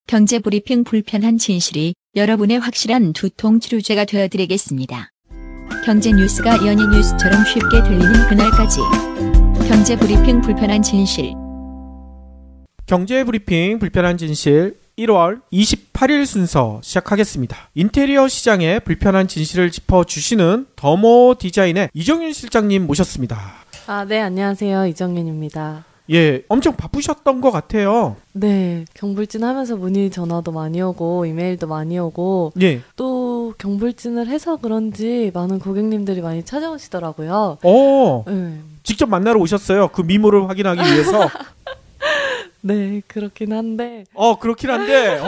경제브리핑 불편한 진실이 여러분의 확실한 두통 치료제가 되어드리겠습니다. 경제 뉴스가 연예 뉴스처럼 쉽게 들리는 그날까지. 경제브리핑 불편한 진실. 경제브리핑 불편한 진실 1월 28일 순서 시작하겠습니다. 인테리어 시장의 불편한 진실을 짚어주시는 더모 디자인의 이정윤 실장님 모셨습니다. 네, 안녕하세요. 이정윤입니다. 예, 엄청 바쁘셨던 것 같아요. 네, 경불진 하면서 문의 전화도 많이 오고 이메일도 많이 오고 예. 또 경불진을 해서 그런지 많은 고객님들이 많이 찾아오시더라고요. 네. 직접 만나러 오셨어요. 그 미모를 확인하기 위해서. 네, 그렇긴 한데. 그렇긴 한데.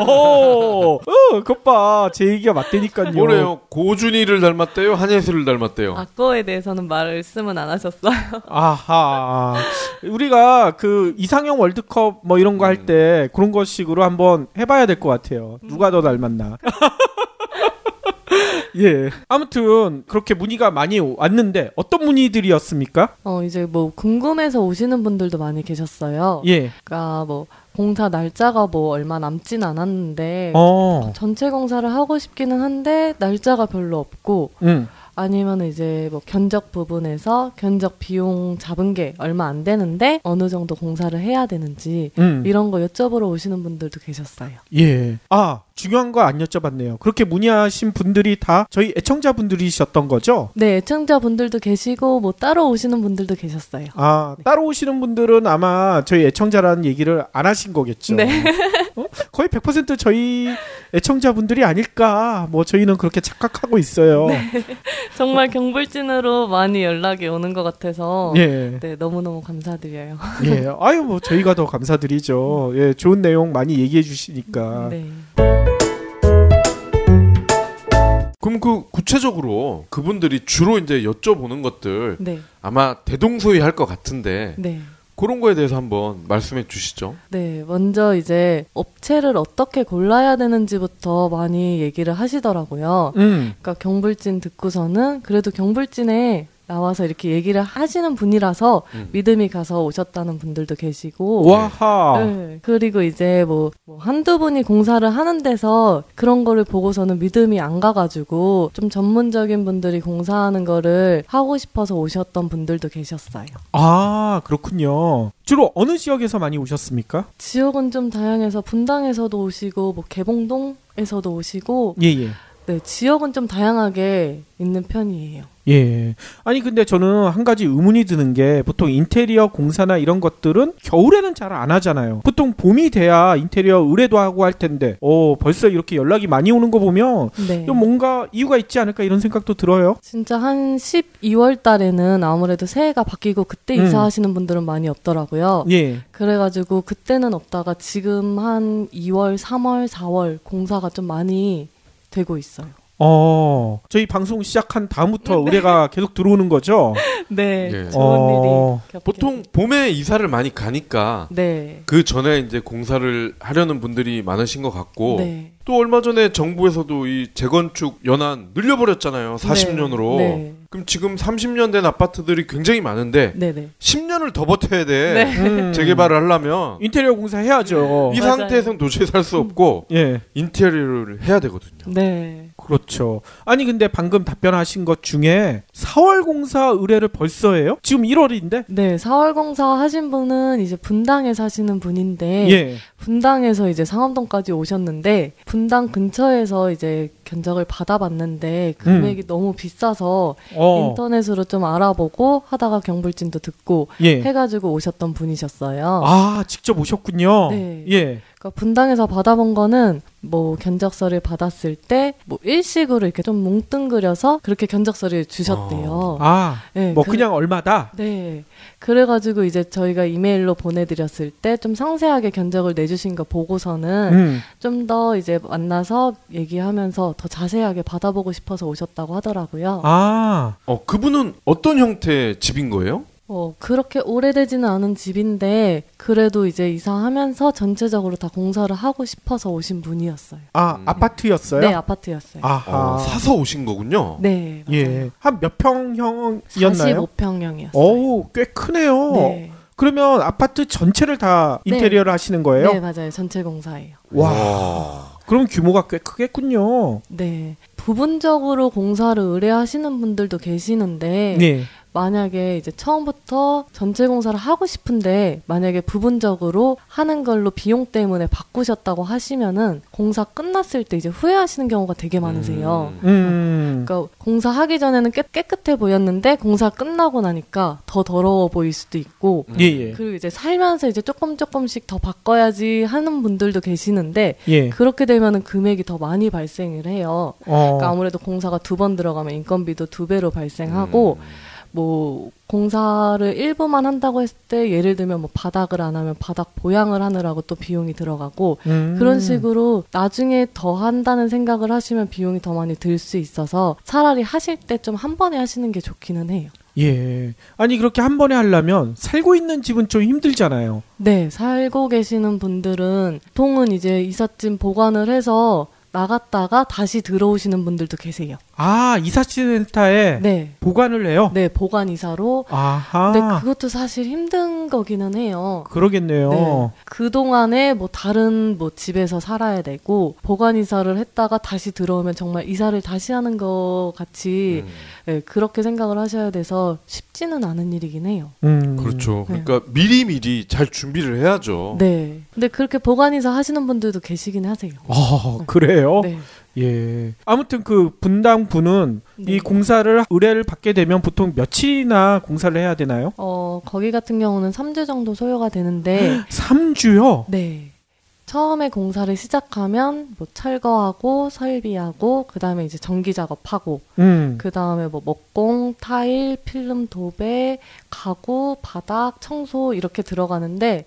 그것 봐. 제 얘기가 맞다니까요. 뭐래요? 고준희를 닮았대요? 한예슬을 닮았대요? 그거에 대해서는 말씀은 안 하셨어요. 아하. 우리가 그 이상형 월드컵 뭐 이런 거 할 때 그런 것식으로 한번 해봐야 될 것 같아요. 누가 더 닮았나. 예. 아무튼 그렇게 문의가 많이 왔는데 어떤 문의들이었습니까? 이제 뭐 궁금해서 오시는 분들도 많이 계셨어요. 예. 그러니까 뭐 공사 날짜가 뭐 얼마 남진 않았는데 전체 공사를 하고 싶기는 한데 날짜가 별로 없고 아니면 이제 뭐 견적 부분에서 견적 비용 잡은 게 얼마 안 되는데 어느 정도 공사를 해야 되는지 이런 거 여쭤보러 오시는 분들도 계셨어요. 예. 중요한 거 안 여쭤봤네요. 그렇게 문의하신 분들이 다 저희 애청자분들이셨던 거죠? 네, 애청자분들도 계시고 뭐 따로 오시는 분들도 계셨어요. 네. 따로 오시는 분들은 아마 저희 애청자라는 얘기를 안 하신 거겠죠. 네. 거의 100% 저희 애청자분들이 아닐까. 뭐 저희는 그렇게 착각하고 있어요. 네. 정말 경불진으로 많이 연락이 오는 것 같아서 예. 네, 너무너무 감사드려요. 예. 뭐 저희가 더 감사드리죠. 예, 좋은 내용 많이 얘기해 주시니까. 네. 그럼 그 구체적으로 그분들이 주로 이제 여쭤보는 것들 네. 아마 대동소이할 것 같은데 네. 그런 거에 대해서 한번 말씀해 주시죠. 네, 먼저 이제 업체를 어떻게 골라야 되는지부터 많이 얘기를 하시더라고요. 그러니까 경불진 듣고서는 그래도 경불진에 나와서 이렇게 얘기를 하시는 분이라서 믿음이 가서 오셨다는 분들도 계시고. 와하. 네, 그리고 이제 뭐 한두 분이 공사를 하는 데서 그런 거를 보고서는 믿음이 안 가가지고 좀 전문적인 분들이 공사하는 거를 하고 싶어서 오셨던 분들도 계셨어요. 그렇군요. 주로 어느 지역에서 많이 오셨습니까? 지역은 좀 다양해서 분당에서도 오시고 뭐 개봉동에서도 오시고. 예. 네, 지역은 좀 다양하게 있는 편이에요. 예. 아니 근데 저는 한 가지 의문이 드는 게 보통 인테리어 공사나 이런 것들은 겨울에는 잘 안 하잖아요. 보통 봄이 돼야 인테리어 의뢰도 하고 할 텐데 벌써 이렇게 연락이 많이 오는 거 보면 네. 뭔가 이유가 있지 않을까 이런 생각도 들어요. 진짜 한 12월 달에는 아무래도 새해가 바뀌고 그때 이사하시는 분들은 많이 없더라고요. 예. 그래가지고 그때는 없다가 지금 한 2월, 3월, 4월 공사가 좀 많이 되고 있어요. 저희 방송 시작한 다음부터 의뢰가 계속 들어오는 거죠? 네. 예. 좋은 일이 보통 봄에 이사를 많이 가니까 네. 그 전에 이제 공사를 하려는 분들이 많으신 것 같고 네. 또 얼마 전에 정부에서도 이 재건축 연한 늘려버렸잖아요. 40년으로. 네. 그럼 지금 30년 된 아파트들이 굉장히 많은데 네네. 10년을 더 버텨야 돼. 네. 재개발을 하려면 인테리어 공사 해야죠. 이 맞아요. 상태에서는 도저히 살 수 없고 예. 인테리어를 해야 되거든요. 네. 그렇죠. 아니 근데 방금 답변하신 것 중에 4월 공사 의뢰를 벌써 해요? 지금 1월인데? 네, 4월 공사 하신 분은 이제 분당에 사시는 분인데 예. 분당에서 이제 상암동까지 오셨는데 분당 근처에서 이제 견적을 받아봤는데 금액이 너무 비싸서 인터넷으로 좀 알아보고 하다가 경불진도 듣고 해가지고 오셨던 분이셨어요. 직접 오셨군요. 네. 예. 그러니까 분당에서 받아본 거는 뭐 견적서를 받았을 때 뭐 일식으로 이렇게 좀 뭉뚱그려서 그렇게 견적서를 주셨대요. 네, 그냥 얼마다? 네. 그래가지고 이제 저희가 이메일로 보내드렸을 때 좀 상세하게 견적을 내주신 거 보고서는 좀 더 이제 만나서 얘기하면서 더 자세하게 받아보고 싶어서 오셨다고 하더라고요. 그분은 어떤 형태의 집인 거예요? 그렇게 오래되지는 않은 집인데 그래도 이제 이사하면서 전체적으로 다 공사를 하고 싶어서 오신 분이었어요. 아파트였어요? 네, 아파트였어요. 사서 오신 거군요. 네, 맞아요. 한 몇 평형이었나요? 45평형이었어요. 오, 꽤 크네요. 네. 그러면 아파트 전체를 다 인테리어를 하시는 거예요? 네, 맞아요. 전체 공사예요. 와. 그럼 규모가 꽤 크겠군요. 네. 부분적으로 공사를 의뢰하시는 분들도 계시는데 네. 만약에 이제 처음부터 전체 공사를 하고 싶은데 만약에 부분적으로 하는 걸로 비용 때문에 바꾸셨다고 하시면은 공사 끝났을 때 이제 후회하시는 경우가 되게 많으세요. 그러니까 공사하기 전에는 깨끗해 보였는데 공사 끝나고 나니까 더 더러워 보일 수도 있고 그리고 이제 살면서 이제 조금씩 더 바꿔야지 하는 분들도 계시는데 그렇게 되면은 금액이 더 많이 발생을 해요. 그러니까 아무래도 공사가 2번 들어가면 인건비도 2배로 발생하고 뭐 공사를 일부만 한다고 했을 때 예를 들면 뭐 바닥을 안 하면 바닥 보양을 하느라고 또 비용이 들어가고 그런 식으로 나중에 더 한다는 생각을 하시면 비용이 더 많이 들 수 있어서 차라리 하실 때 좀 한 번에 하시는 게 좋기는 해요. 예. 아니 그렇게 한 번에 하려면 살고 있는 집은 좀 힘들잖아요. 네, 살고 계시는 분들은 보통은 이제 이삿짐 보관을 해서 나갔다가 다시 들어오시는 분들도 계세요. 아, 이삿센터에 보관을 해요? 네, 보관 이사로. 아하. 근데 그것도 사실 힘든 거기는 해요. 그러겠네요. 네. 그동안에 뭐 다른 뭐 집에서 살아야 되고 보관 이사를 했다가 다시 들어오면 정말 이사를 다시 하는 것 같이 그렇게 생각을 하셔야 돼서 쉽지는 않은 일이긴 해요. 그렇죠. 그러니까 미리미리 잘 준비를 해야죠. 네. 근데 그렇게 보관 이사 하시는 분들도 계시긴 하세요. 아, 그래요? 네. 예. 아무튼 그 분당부는 이 공사를 의뢰를 받게 되면 보통 며칠이나 공사를 해야 되나요? 거기 같은 경우는 3주 정도 소요가 되는데 3주요? 네. 처음에 공사를 시작하면 뭐 철거하고 설비하고 그다음에 이제 전기 작업하고 그다음에 뭐 목공, 타일, 필름 도배, 가구, 바닥, 청소 이렇게 들어가는데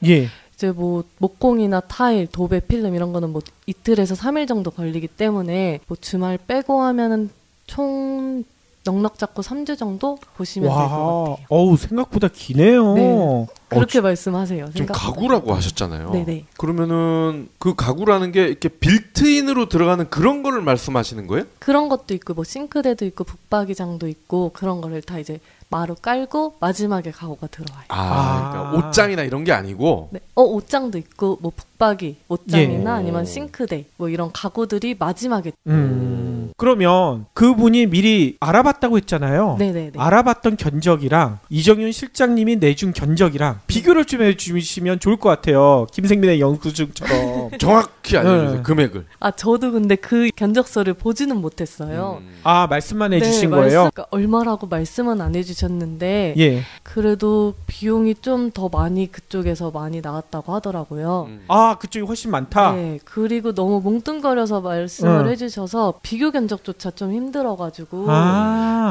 이제 뭐 목공이나 타일, 도배, 필름 이런 거는 뭐 이틀에서 3일 정도 걸리기 때문에 뭐 주말 빼고 하면은 총 넉넉 잡고 3주 정도 보시면 될 것 같아요. 어우, 생각보다 기네요. 네. 그렇게 말씀하세요. 지금 가구라고 하셨잖아요. 네네. 그러면은 그 가구라는 게 이렇게 빌트인으로 들어가는 그런 거를 말씀하시는 거예요? 그런 것도 있고 뭐 싱크대도 있고 붙박이장도 있고 그런 거를 다 이제 마루 깔고 마지막에 가구가 들어와요. 그러니까 옷장이나 이런 게 아니고. 네. 옷장도 있고 뭐 붙박이, 옷장이나 아니면 싱크대 뭐 이런 가구들이 마지막에. 그러면 그분이 미리 알아봤다고 했잖아요. 네네네. 알아봤던 견적이랑 이정윤 실장님이 내준 견적이랑 비교를 좀 해주시면 좋을 것 같아요. 김생민의 영수증처럼. 정확히 알려주세요. 금액을. 저도 근데 그 견적서를 보지는 못했어요. 말씀만 해주신 거예요? 그러니까 얼마라고 말씀은 안 해주셨는데 그래도 비용이 좀 더 많이 그쪽에서 많이 나왔다고 하더라고요. 그쪽이 훨씬 많다? 네. 그리고 너무 뭉뚱거려서 말씀을 해주셔서 비교 견적조차 좀 힘들어가지고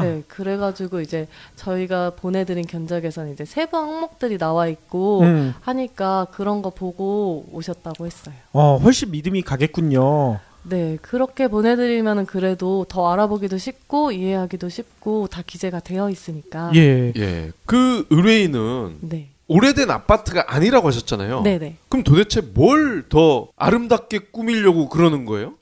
네, 그래가지고 이제 저희가 보내드린 견적에서는 이제 세부 항목들이 나와 있고 하니까 그런 거 보고 오셨다고 했어요. 훨씬 믿음이 가겠군요. 네, 그렇게 보내드리면은 그래도 더 알아보기도 쉽고 이해하기도 쉽고 다 기재가 되어 있으니까. 그 의뢰인은 오래된 아파트가 아니라고 하셨잖아요. 네네. 그럼 도대체 뭘 더 아름답게 꾸미려고 그러는 거예요?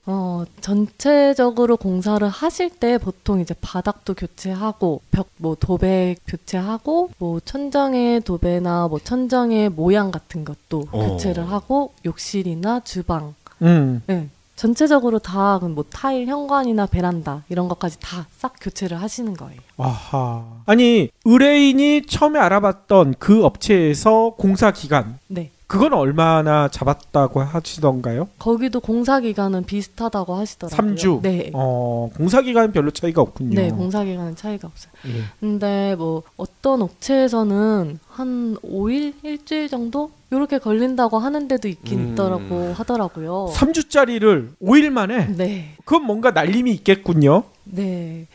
전체적으로 공사를 하실 때 보통 이제 바닥도 교체하고 벽 뭐 도배 교체하고 뭐 천정의 도배나 뭐 천정의 모양 같은 것도 교체를 하고 욕실이나 주방. 네. 전체적으로 다 뭐 타일, 현관이나 베란다 이런 것까지 다 싹 교체를 하시는 거예요. 아하. 아니 의뢰인이 처음에 알아봤던 그 업체에서 공사 기간 그건 얼마나 잡았다고 하시던가요? 거기도 공사 기간은 비슷하다고 하시더라고요. 3주? 네. 공사 기간은 별로 차이가 없군요. 네, 공사 기간은 차이가 없어요. 근데 뭐 어떤 업체에서는 한 5일, 일주일 정도 이렇게 걸린다고 하는 데도 있긴 있더라고 하더라고요. 3주짜리를 5일 만에? 네. 그건 뭔가 날림이 있겠군요. 네.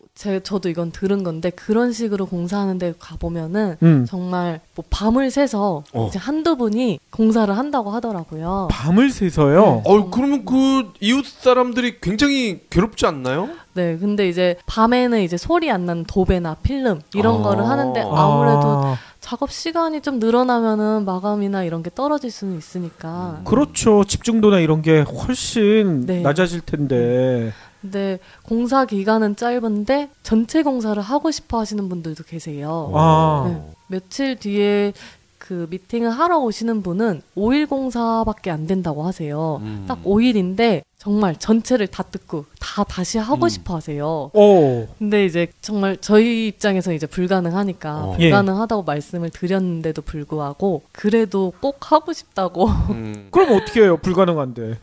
저도 이건 들은 건데 그런 식으로 공사하는 데 가보면은 정말 뭐 밤을 새서 이제 한두 분이 공사를 한다고 하더라고요. 밤을 새서요? 그러면 그 이웃 사람들이 굉장히 괴롭지 않나요? 네, 근데 이제 밤에는 이제 소리 안 나는 도배나 필름 이런 거를 하는데 아무래도 작업 시간이 좀 늘어나면은 마감이나 이런 게 떨어질 수는 있으니까. 그렇죠. 집중도나 이런 게 훨씬 낮아질 텐데. 근데 공사 기간은 짧은데 전체 공사를 하고 싶어 하시는 분들도 계세요. 며칠 뒤에 그 미팅을 하러 오시는 분은 5일 공사밖에 안 된다고 하세요. 딱 5일인데 정말 전체를 다 뜯고 다 다시 하고 싶어 하세요. 근데 이제 정말 저희 입장에서 이제 불가능하니까 불가능하다고 말씀을 드렸는데도 불구하고 그래도 꼭 하고 싶다고. 그럼 어떻게 해요? 불가능한데.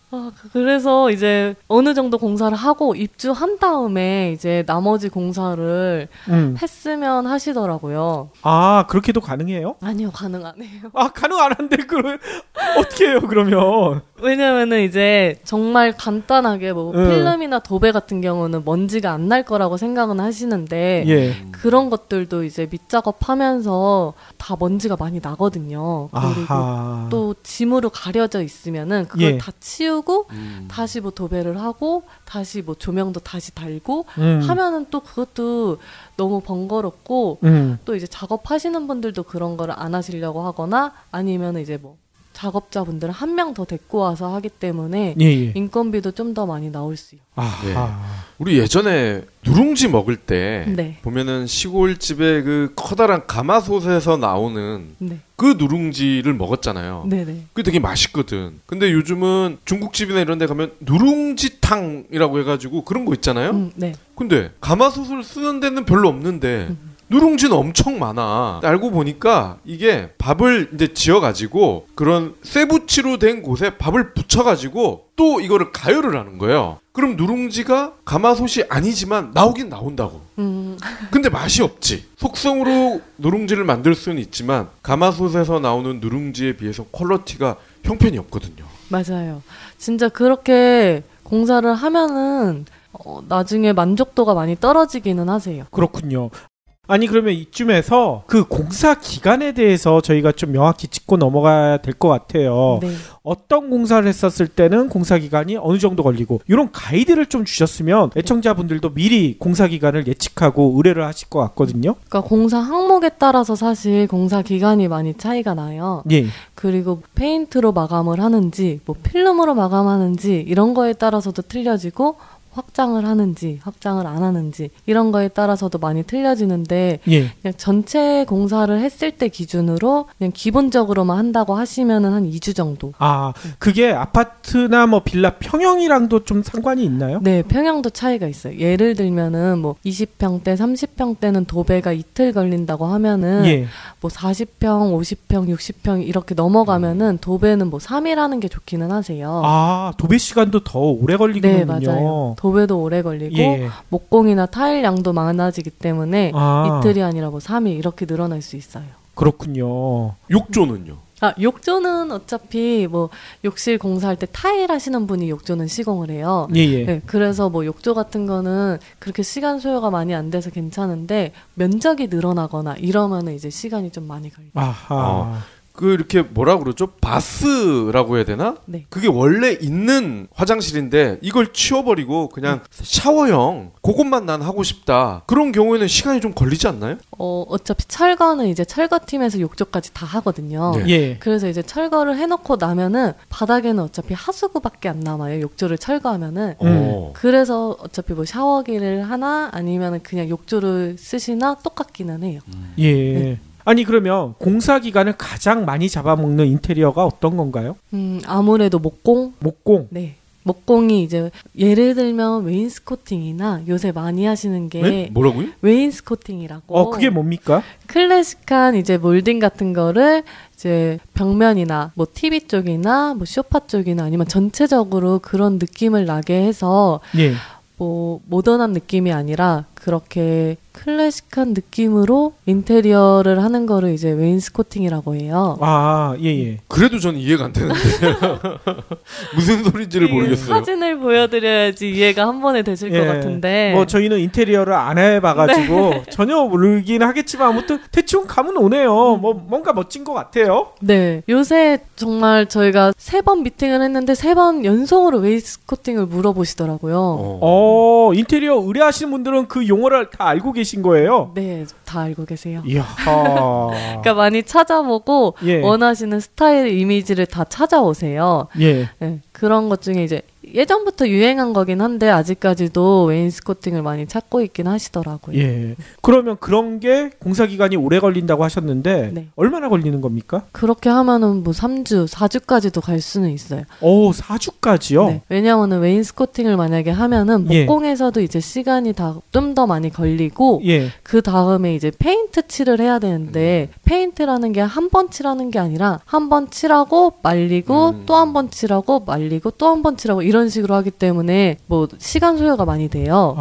그래서 이제 어느 정도 공사를 하고 입주한 다음에 이제 나머지 공사를 했으면 하시더라고요. 아, 그렇게도 가능해요? 아니요, 가능 안 해요. 아, 가능 안 한데 그럼 어떻게 해요, 그러면? 왜냐면은 이제 정말 간단하게 뭐 필름이나 도배 같은 경우는 먼지가 안 날 거라고 생각은 하시는데 그런 것들도 이제 밑작업하면서 다 먼지가 많이 나거든요. 그리고 또 짐으로 가려져 있으면은 그걸 다 치우고 다시 뭐 도배를 하고 다시 뭐 조명도 다시 달고 하면은 또 그것도 너무 번거롭고 또 이제 작업하시는 분들도 그런 거를 안 하시려고 하거나 아니면 이제 뭐 작업자분들은 한 명 더 데리고 와서 하기 때문에 인건비도 좀 더 많이 나올 수 있어요. 우리 예전에 누룽지 먹을 때 보면은 시골집에 그 커다란 가마솥에서 나오는 그 누룽지를 먹었잖아요. 그게 되게 맛있거든. 근데 요즘은 중국집이나 이런 데 가면 누룽지탕이라고 해가지고 그런 거 있잖아요. 근데 가마솥을 쓰는 데는 별로 없는데 누룽지는 엄청 많아. 알고 보니까 이게 밥을 이제 지어가지고 그런 쇠붙이로 된 곳에 밥을 붙여가지고 또 이거를 가열을 하는 거예요. 그럼 누룽지가 가마솥이 아니지만 나오긴 나온다고. 근데 맛이 없지. 속성으로 누룽지를 만들 수는 있지만 가마솥에서 나오는 누룽지에 비해서 퀄리티가 형편이 없거든요. 맞아요. 진짜 그렇게 공사를 하면은 나중에 만족도가 많이 떨어지기는 하세요. 그렇군요. 아니 그러면 이쯤에서 그 공사 기간에 대해서 저희가 좀 명확히 짚고 넘어가야 될 것 같아요. 어떤 공사를 했었을 때는 공사 기간이 어느 정도 걸리고 이런 가이드를 좀 주셨으면 애청자분들도 미리 공사 기간을 예측하고 의뢰를 하실 것 같거든요. 그러니까 공사 항목에 따라서 사실 공사 기간이 많이 차이가 나요. 그리고 페인트로 마감을 하는지 뭐 필름으로 마감하는지 이런 거에 따라서도 틀려지고 확장을 하는지 확장을 안 하는지 이런 거에 따라서도 많이 틀려지는데 그냥 전체 공사를 했을 때 기준으로 그냥 기본적으로만 한다고 하시면은 한 2주 정도. 그게 아파트나 뭐 빌라 평형이랑도 좀 상관이 있나요? 네, 평형도 차이가 있어요. 예를 들면은 뭐 20평대, 30평대는 도배가 이틀 걸린다고 하면은 뭐 40평, 50평, 60평 이렇게 넘어가면은 도배는 뭐 3일 하는 게 좋기는 하세요. 도배 시간도 더 오래 걸리군요. 네, 맞아요. 도배도 오래 걸리고 목공이나 타일 양도 많아지기 때문에 이틀이 아니라 뭐 3일 이렇게 늘어날 수 있어요. 그렇군요. 욕조는요? 욕조는 어차피 뭐 욕실 공사할 때 타일 하시는 분이 욕조는 시공을 해요. 그래서 뭐 욕조 같은 거는 그렇게 시간 소요가 많이 안 돼서 괜찮은데 면적이 늘어나거나 이러면은 이제 시간이 좀 많이 걸려요. 그 이렇게 뭐라 그러죠? 바스라고 해야 되나? 그게 원래 있는 화장실인데 이걸 치워버리고 그냥 샤워형 그것만 난 하고 싶다. 그런 경우에는 시간이 좀 걸리지 않나요? 어차피 철거는 이제 철거팀에서 욕조까지 다 하거든요. 그래서 이제 철거를 해놓고 나면은 바닥에는 어차피 하수구밖에 안 남아요. 욕조를 철거하면은. 그래서 어차피 뭐 샤워기를 하나 아니면은 그냥 욕조를 쓰시나 똑같기는 해요. 아니 그러면 공사 기간을 가장 많이 잡아먹는 인테리어가 어떤 건가요? 아무래도 목공. 네. 목공이 이제 예를 들면 웨인스코팅이나 요새 많이 하시는 게 뭐라고요? 웨인스코팅이라고. 그게 뭡니까? 클래식한 이제 몰딩 같은 거를 이제 벽면이나 뭐 TV 쪽이나 뭐 소파 쪽이나 아니면 전체적으로 그런 느낌을 나게 해서 뭐 모던한 느낌이 아니라 그렇게 클래식한 느낌으로 인테리어를 하는 거를 이제 웨인스코팅이라고 해요. 그래도 전 이해가 안 되는데 무슨 소리인지를 모르겠어요. 사진을 보여드려야지 이해가 한 번에 되실 것 같은데. 뭐 저희는 인테리어를 안 해봐가지고 전혀 모르긴 하겠지만 아무튼 대충 감은 오네요. 뭐 뭔가 멋진 것 같아요. 네, 요새 정말 저희가 3번 미팅을 했는데 3번 연속으로 웨인스코팅을 물어보시더라고요. 인테리어 의뢰하시는 분들은 그 용어를 다 알고 계신 거예요? 네, 다 알고 계세요. 그러니까 많이 찾아보고 원하시는 스타일 이미지를 다 찾아오세요. 그런 것 중에 이제 예전부터 유행한 거긴 한데 아직까지도 웨인스코팅을 많이 찾고 있긴 하시더라고요. 예. 그러면 그런 게 공사 기간이 오래 걸린다고 하셨는데 네. 얼마나 걸리는 겁니까? 그렇게 하면은 뭐 3주, 4주까지도 갈 수는 있어요. 오, 4주까지요? 네. 왜냐하면은 웨인스코팅을 만약에 하면은 목공에서도 이제 시간이 다 좀 더 많이 걸리고 그 다음에 이제 페인트 칠을 해야 되는데 페인트라는 게 한 번 칠하는 게 아니라 한 번 칠하고 말리고 또 한 번 칠하고 말리고 또 한 번 칠하고 이런 식으로 하기 때문에 뭐 시간 소요가 많이 돼요.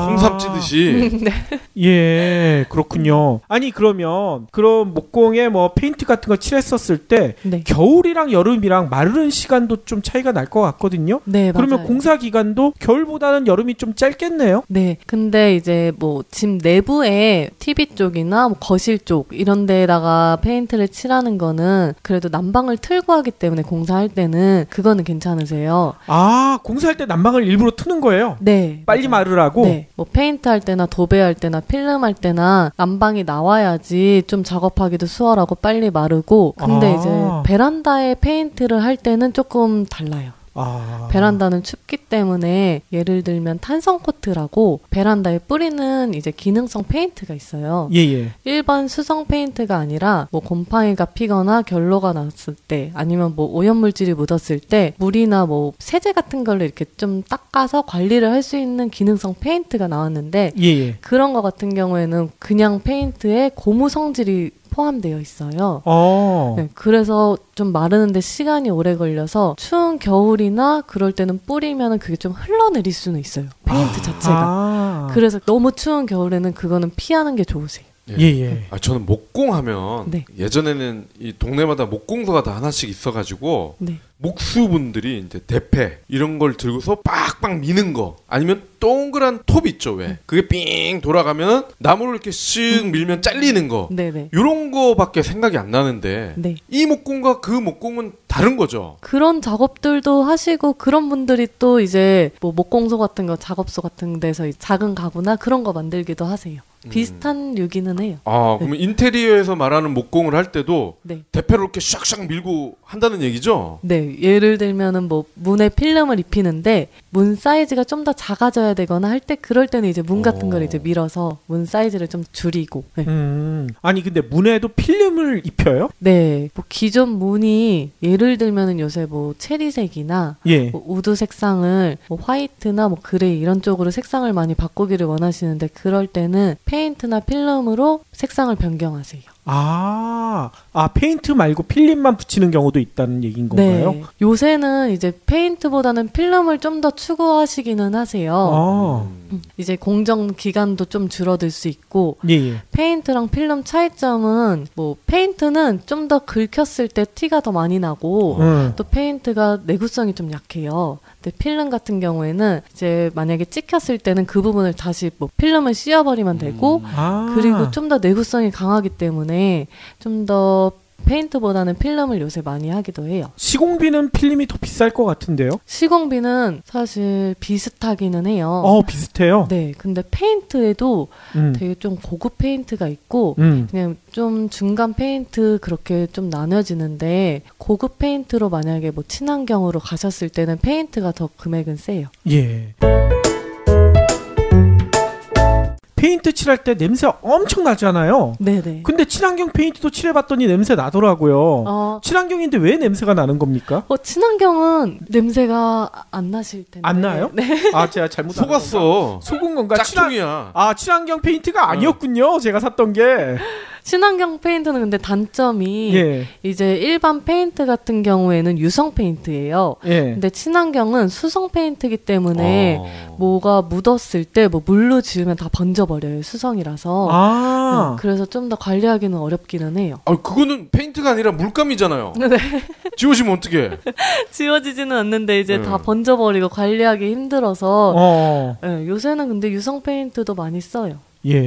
홍삼 찌듯이. 네. 예, 그렇군요. 아니 그러면 그런 목공에 뭐 페인트 같은 거 칠했었을 때 네. 겨울이랑 여름이랑 마르는 시간도 좀 차이가 날 것 같거든요. 네, 그러면 맞아요. 공사 기간도 겨울보다는 여름이 좀 짧겠네요. 네. 근데 이제 뭐 집 내부에 TV 쪽이나 뭐 거실 쪽 이런 데다가 페인트를 칠하는 거는 그래도 난방을 틀고 하기 때문에 공사할 때는 그거는 괜찮으세요. 공사할 때 난방을 일부러 트는 거예요? 네. 빨리 맞아요. 마르라고? 네. 뭐 페인트 할 때나 도배할 때나 필름 할 때나 난방이 나와야지 좀 작업하기도 수월하고 빨리 마르고 근데 이제 베란다에 페인트를 할 때는 조금 달라요. 베란다는 춥기 때문에 예를 들면 탄성 코트라고 베란다에 뿌리는 이제 기능성 페인트가 있어요. 예예. 일반 수성 페인트가 아니라 뭐 곰팡이가 피거나 결로가 났을 때 아니면 뭐 오염물질이 묻었을 때 물이나 뭐 세제 같은 걸로 이렇게 좀 닦아서 관리를 할 수 있는 기능성 페인트가 나왔는데 예예. 그런 거 같은 경우에는 그냥 페인트에 고무 성질이 포함되어 있어요. 네, 그래서 좀 마르는데 시간이 오래 걸려서 추운 겨울이나 그럴 때는 뿌리면 그게 좀 흘러내릴 수는 있어요. 페인트 자체가. 그래서 너무 추운 겨울에는 그거는 피하는 게 좋으세요. 예. 저는 목공하면 네. 예전에는 이 동네마다 목공소가 다 하나씩 있어가지고 네. 목수분들이 이제 대패 이런 걸 들고서 빡빡 미는 거 아니면 동그란 톱 있죠 왜 그게 삥 돌아가면 나무를 이렇게 쓱 밀면 잘리는 거 이런 거밖에 생각이 안 나는데 네. 이 목공과 그 목공은 다른 거죠. 그런 작업들도 하시고 그런 분들이 또 이제 뭐 목공소 같은 거 작업소 같은 데서 작은 가구나 그런 거 만들기도 하세요. 비슷한 유기는 해요. 그러면 인테리어에서 말하는 목공을 할 때도 네. 대패로 이렇게 샥샥 밀고 한다는 얘기죠? 네. 예를 들면은 뭐 문에 필름을 입히는데 문 사이즈가 좀 더 작아져야 되거나 할 때 그럴 때는 이제 문 같은 걸 이제 밀어서 문 사이즈를 좀 줄이고. 네. 아니 근데 문에도 필름을 입혀요? 네. 뭐 기존 문이 예를 들면은 요새 뭐 체리색이나 뭐 우드 색상을 뭐 화이트나 뭐 그레이 이런 쪽으로 색상을 많이 바꾸기를 원하시는데 그럴 때는 페인트나 필름으로 색상을 변경하세요. 페인트 말고 필름만 붙이는 경우도 있다는 얘기인 건가요? 네. 요새는 이제 페인트보다는 필름을 좀 더 추구하시기는 하세요. 이제 공정 기간도 좀 줄어들 수 있고 페인트랑 필름 차이점은 뭐 페인트는 좀 더 긁혔을 때 티가 더 많이 나고 또 페인트가 내구성이 좀 약해요. 근데 필름 같은 경우에는 이제 만약에 찍혔을 때는 그 부분을 다시 뭐 필름을 씌워버리면 되고 그리고 좀 더 내구성이 강하기 때문에 좀 더 페인트보다는 필름을 요새 많이 하기도 해요. 시공비는 필름이 더 비쌀 것 같은데요? 시공비는 사실 비슷하기는 해요. 비슷해요? 네. 근데 페인트에도 되게 좀 고급 페인트가 있고 그냥 좀 중간 페인트 그렇게 좀 나눠지는데 고급 페인트로 만약에 뭐 친환경으로 가셨을 때는 페인트가 더 금액은 세요. 예. 페인트 칠할 때 냄새 엄청 나잖아요. 네네. 근데 친환경 페인트도 칠해봤더니 냄새 나더라고요. 친환경인데 왜 냄새가 나는 겁니까? 친환경은 냄새가 안 나실 텐데. 안 나요? 네. 제가 잘못 속았어. 속은 건가? 짝퉁이야. 친환경 페인트가 아니었군요. 제가 샀던 게. 친환경 페인트는 근데 단점이 이제 일반 페인트 같은 경우에는 유성 페인트예요. 근데 친환경은 수성 페인트이기 때문에 뭐가 묻었을 때 뭐 물로 지우면 다 번져버려요. 수성이라서. 그래서 좀 더 관리하기는 어렵기는 해요. 그거는 페인트가 아니라 물감이잖아요. 네. 지워지면 어떡해? 지워지지는 않는데 이제 다 번져버리고 관리하기 힘들어서 요새는 근데 유성 페인트도 많이 써요.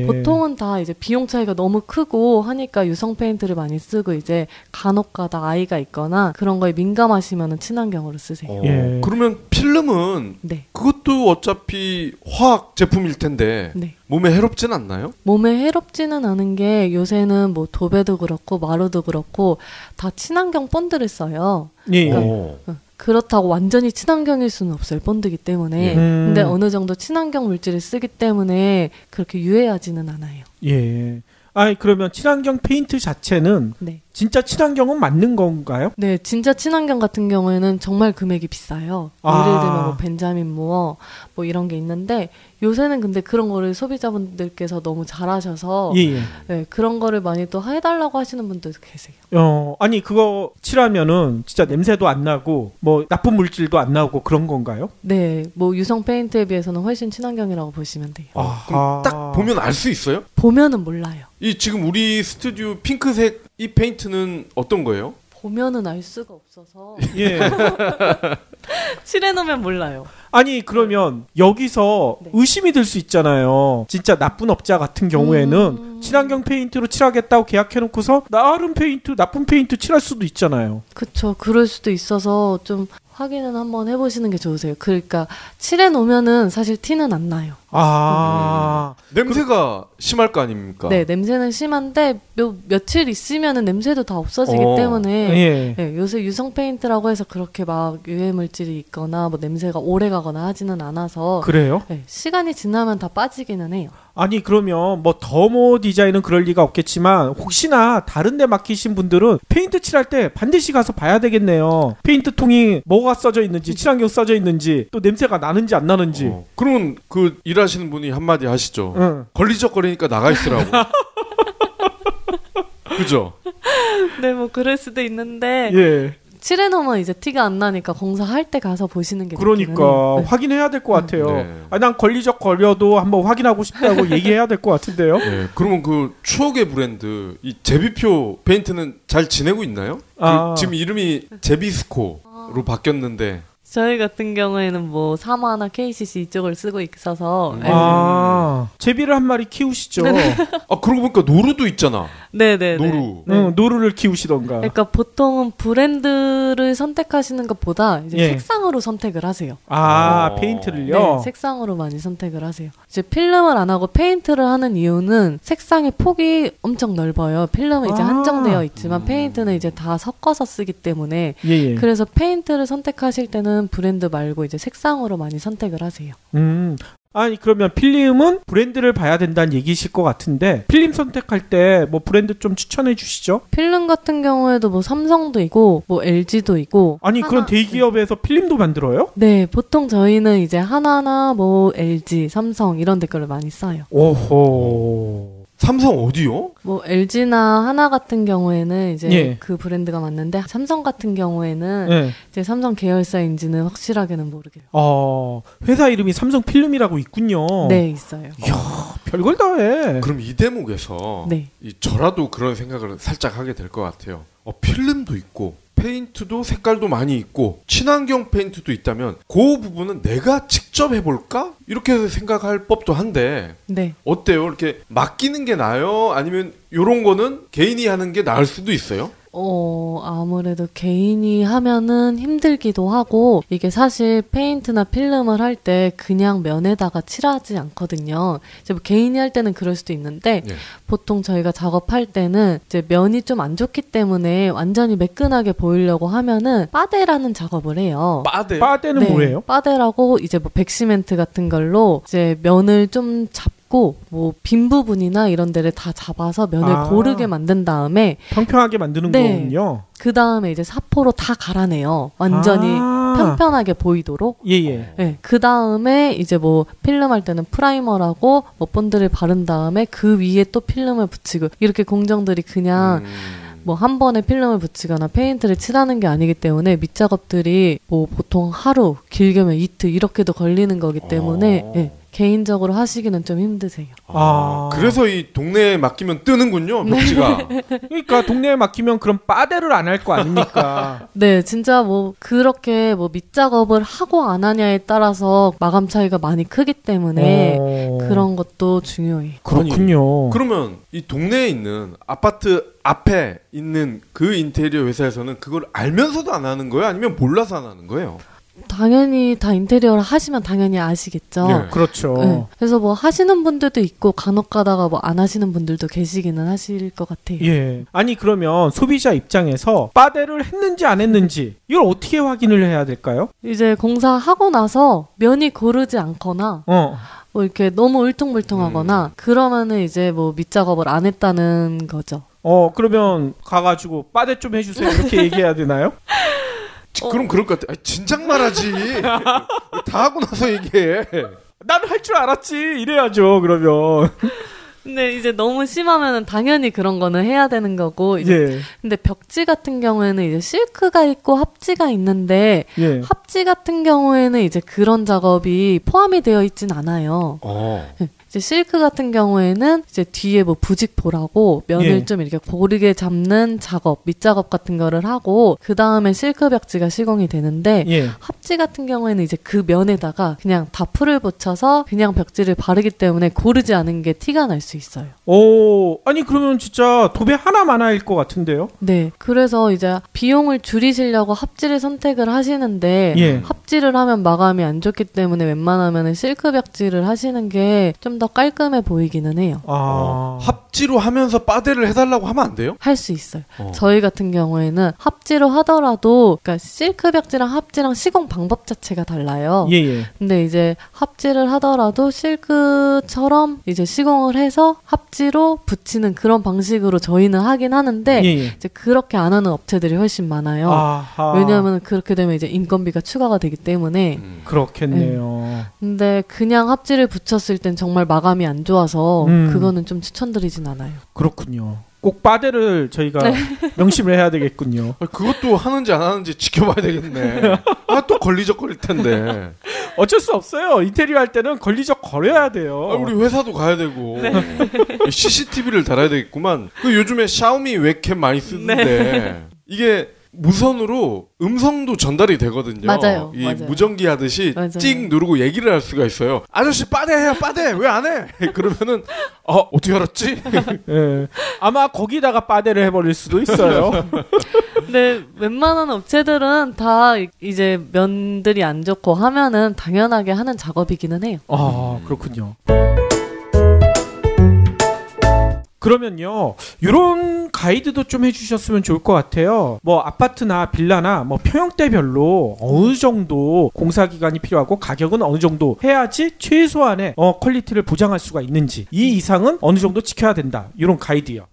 보통은 다 이제 비용 차이가 너무 크고 하니까 유성 페인트를 많이 쓰고 이제 간혹가다 아이가 있거나 그런 거에 민감하시면은 친환경으로 쓰세요. 그러면 필름은 그것도 어차피 화학 제품일 텐데 몸에 해롭진 않나요? 몸에 해롭지는 않은 게 요새는 뭐 도배도 그렇고 마루도 그렇고 다 친환경 본드를 써요. 그러니까 그렇다고 완전히 친환경일 수는 없어요. 본드기 때문에. 근데 어느 정도 친환경 물질을 쓰기 때문에 그렇게 유해하지는 않아요. 예. 아니 그러면 친환경 페인트 자체는 네. 진짜 친환경은 맞는 건가요? 네, 진짜 친환경 같은 경우에는 정말 금액이 비싸요. 예를 들면 뭐 벤자민 무어 뭐 이런 게 있는데 요새는 근데 그런 거를 소비자분들께서 너무 잘하셔서 네, 그런 거를 많이 또 해달라고 하시는 분들도 계세요. 아니 그거 칠하면은 진짜 냄새도 안 나고 뭐 나쁜 물질도 안 나오고 그런 건가요? 네, 뭐 유성 페인트에 비해서는 훨씬 친환경이라고 보시면 돼요. 그럼 딱 보면 알 수 있어요? 보면은 몰라요. 이 지금 우리 스튜디오 핑크색 이 페인트는 어떤 거예요? 보면은 알 수가 없어서 예. 칠해놓으면 몰라요. 아니 그러면 여기서 네. 의심이 들 수 있잖아요. 진짜 나쁜 업자 같은 경우에는 친환경 페인트로 칠하겠다고 계약해놓고서 나름 페인트, 나쁜 페인트 칠할 수도 있잖아요. 그쵸. 그럴 수도 있어서 좀 확인은 한번 해보시는 게 좋으세요. 그러니까 칠해놓으면은 사실 티는 안 나요. 냄새가 심할 거 아닙니까? 네, 냄새는 심한데 며칠 있으면은 냄새도 다 없어지기 때문에 네, 요새 유성 페인트라고 해서 그렇게 막 유해 물질이 있거나 뭐 냄새가 오래 가거나 하지는 않아서 그래요? 네, 시간이 지나면 다 빠지기는 해요. 아니 그러면 뭐 더모 디자인은 그럴 리가 없겠지만 혹시나 다른 데 맡기신 분들은 페인트 칠할 때 반드시 가서 봐야 되겠네요. 페인트 통이 뭐가 써져 있는지 친환경 써져 있는지 또 냄새가 나는지 안 나는지. 그러면 그 일하시는 분이 한마디 하시죠. 걸리적거리니까 나가 있으라고. 그죠? 네, 뭐 그럴 수도 있는데 예. 칠해놓으면 이제 티가 안 나니까 공사할 때 가서 보시는 게 그러니까 확인해야 될 것 같아요. 네. 난 걸리적거려도 한번 확인하고 싶다고 얘기해야 될 것 같은데요. 네. 그러면 그 추억의 브랜드 이 제비표 페인트는 잘 지내고 있나요? 지금 이름이 제비스코로 바뀌었는데 저희 같은 경우에는 뭐 사마나 KCC 이쪽을 쓰고 있어서 제비를 한 마리 키우시죠. 그러고 보니까 노루도 있잖아. 네네. 노루. 노루를 키우시던가. 그러니까 보통은 브랜드를 선택하시는 것보다 이제 색상으로 선택을 하세요. 페인트를요? 네, 색상으로 많이 선택을 하세요. 이제 필름을 안 하고 페인트를 하는 이유는 색상의 폭이 엄청 넓어요. 필름은 이제 한정되어 있지만 페인트는 이제 다 섞어서 쓰기 때문에 그래서 페인트를 선택하실 때는 브랜드 말고 이제 색상으로 많이 선택을 하세요. 아니 그러면 필름은 브랜드를 봐야 된다는 얘기실 것 같은데 필름 선택할 때 뭐 브랜드 좀 추천해 주시죠? 필름 같은 경우에도 뭐 삼성도 있고 뭐 LG도 있고 아니 그런 대기업에서 필름도 만들어요? 네, 보통 저희는 이제 하나나 뭐 LG, 삼성 이런 데 거를 많이 써요. 오호. 삼성 어디요? 뭐 LG나 하나 같은 경우에는 이제 그 브랜드가 맞는데 삼성 같은 경우에는 이제 삼성 계열사인지는 확실하게는 모르겠어요. 회사 이름이 삼성 필름이라고 있군요. 네, 있어요. 이야, 별걸 다 해. 그럼 이 대목에서 저라도 그런 생각을 살짝 하게 될 것 같아요. 필름도 있고 페인트도 색깔도 많이 있고 친환경 페인트도 있다면 그 부분은 내가 직접 해볼까? 이렇게 생각할 법도 한데 어때요? 이렇게 맡기는 게 나아요? 아니면 이런 거는 개인이 하는 게 나을 수도 있어요? 아무래도 개인이 하면은 힘들기도 하고 이게 사실 페인트나 필름을 할 때 그냥 면에다가 칠하지 않거든요. 이제 뭐 개인이 할 때는 그럴 수도 있는데 보통 저희가 작업할 때는 이제 면이 좀 안 좋기 때문에 완전히 매끈하게 보이려고 하면은 빠데라는 작업을 해요. 빠데? 빠데는 뭐예요? 빠데라고 이제 뭐 백시멘트 같은 걸로 이제 면을 좀 뭐 빈 부분이나 이런 데를 다 잡아서 면을 고르게 만든 다음에 평평하게 만드는 거군요. 그 다음에 이제 사포로 다 갈아내요. 완전히 평평하게 보이도록. 네, 그 다음에 이제 뭐 필름 할 때는 프라이머라고 뭐 본드를 바른 다음에 그 위에 또 필름을 붙이고 이렇게 공정들이 그냥 뭐 한 번에 필름을 붙이거나 페인트를 칠하는 게 아니기 때문에 밑작업들이 뭐 보통 하루 길게면 이틀 이렇게도 걸리는 거기 때문에 개인적으로 하시기는 좀 힘드세요. 그래서 이 동네에 맡기면 뜨는군요, 벽지가. 그러니까 동네에 맡기면 그럼 빠데를 안 할 거 아닙니까? 네, 진짜 뭐 그렇게 뭐 밑작업을 하고 안 하냐에 따라서 마감 차이가 많이 크기 때문에 그런 것도 중요해요. 그렇군요. 그러면 이 동네에 있는 아파트 앞에 있는 그 인테리어 회사에서는 그걸 알면서도 안 하는 거예요? 아니면 몰라서 안 하는 거예요? 당연히 다 인테리어를 하시면 당연히 아시겠죠. 네, 그렇죠. 네. 그래서 뭐 하시는 분들도 있고 간혹 가다가 뭐 안 하시는 분들도 계시기는 하실 것 같아요. 예. 아니 그러면 소비자 입장에서 빠데를 했는지 안 했는지 이걸 어떻게 확인을 해야 될까요? 이제 공사하고 나서 면이 고르지 않거나 뭐 이렇게 너무 울퉁불퉁하거나 그러면은 이제 뭐 밑작업을 안 했다는 거죠. 그러면 가가지고 빠데 좀 해주세요 이렇게 얘기해야 되나요? 그럼 그럴 것 같아. 진작 말하지. 다 하고 나서 얘기해. 나는 할 줄 알았지. 이래야죠. 그러면. 근데 이제 너무 심하면은 당연히 그런 거는 해야 되는 거고. 이제 예. 근데 벽지 같은 경우에는 이제 실크가 있고 합지가 있는데 예. 합지 같은 경우에는 이제 그런 작업이 포함이 되어 있진 않아요. 이제 실크 같은 경우에는 이제 뒤에 뭐 부직포라고 면을 좀 이렇게 고르게 잡는 작업, 밑작업 같은 거를 하고 그 다음에 실크 벽지가 시공이 되는데 합지 같은 경우에는 이제 그 면에다가 그냥 다풀을 붙여서 그냥 벽지를 바르기 때문에 고르지 않은 게 티가 날 수 있어요. 아니 그러면 진짜 도배 하나만화일 것 같은데요? 네, 그래서 이제 비용을 줄이시려고 합지를 선택을 하시는데 합지를 하면 마감이 안 좋기 때문에 웬만하면 실크 벽지를 하시는 게 좀 더 깔끔해 보이기는 해요. 합지로 하면서 빠데를 해달라고 하면 안 돼요? 할 수 있어요. 저희 같은 경우에는 합지로 하더라도 그러니까 실크 벽지랑 합지랑 시공 방법 자체가 달라요. 근데 이제 합지를 하더라도 실크처럼 이제 시공을 해서 합지로 붙이는 그런 방식으로 저희는 하긴 하는데 이제 그렇게 안 하는 업체들이 훨씬 많아요. 왜냐하면 그렇게 되면 이제 인건비가 추가가 되기 때문에 그렇겠네요. 근데 그냥 합지를 붙였을 땐 정말 마감이 안 좋아서 그거는 좀 추천드리진 않아요. 그렇군요. 꼭 빠데를 저희가 명심을 해야 되겠군요. 그것도 하는지 안 하는지 지켜봐야 되겠네. 또 걸리적거릴 텐데. 어쩔 수 없어요. 인테리어 할 때는 걸리적거려야 돼요. 우리 회사도 가야 되고 CCTV를 달아야 되겠구만. 요즘에 샤오미 웹캠 많이 쓰는데 이게 무선으로 음성도 전달이 되거든요. 맞아요. 무전기 하듯이 찍 누르고 얘기를 할 수가 있어요. 아저씨 빠데 해요. 빠데 왜 안 해? 그러면은 어떻게 알았지? 아마 거기다가 빠데를 해버릴 수도 있어요. 근데 웬만한 업체들은 다 이제 면들이 안 좋고 하면은 당연하게 하는 작업이기는 해요. 그렇군요. 그러면요, 이런 가이드도 좀 해주셨으면 좋을 것 같아요. 뭐 아파트나 빌라나 뭐 평형대별로 어느 정도 공사 기간이 필요하고 가격은 어느 정도 해야지 최소한의 퀄리티를 보장할 수가 있는지, 이 이상은 어느 정도 지켜야 된다. 이런 가이드요.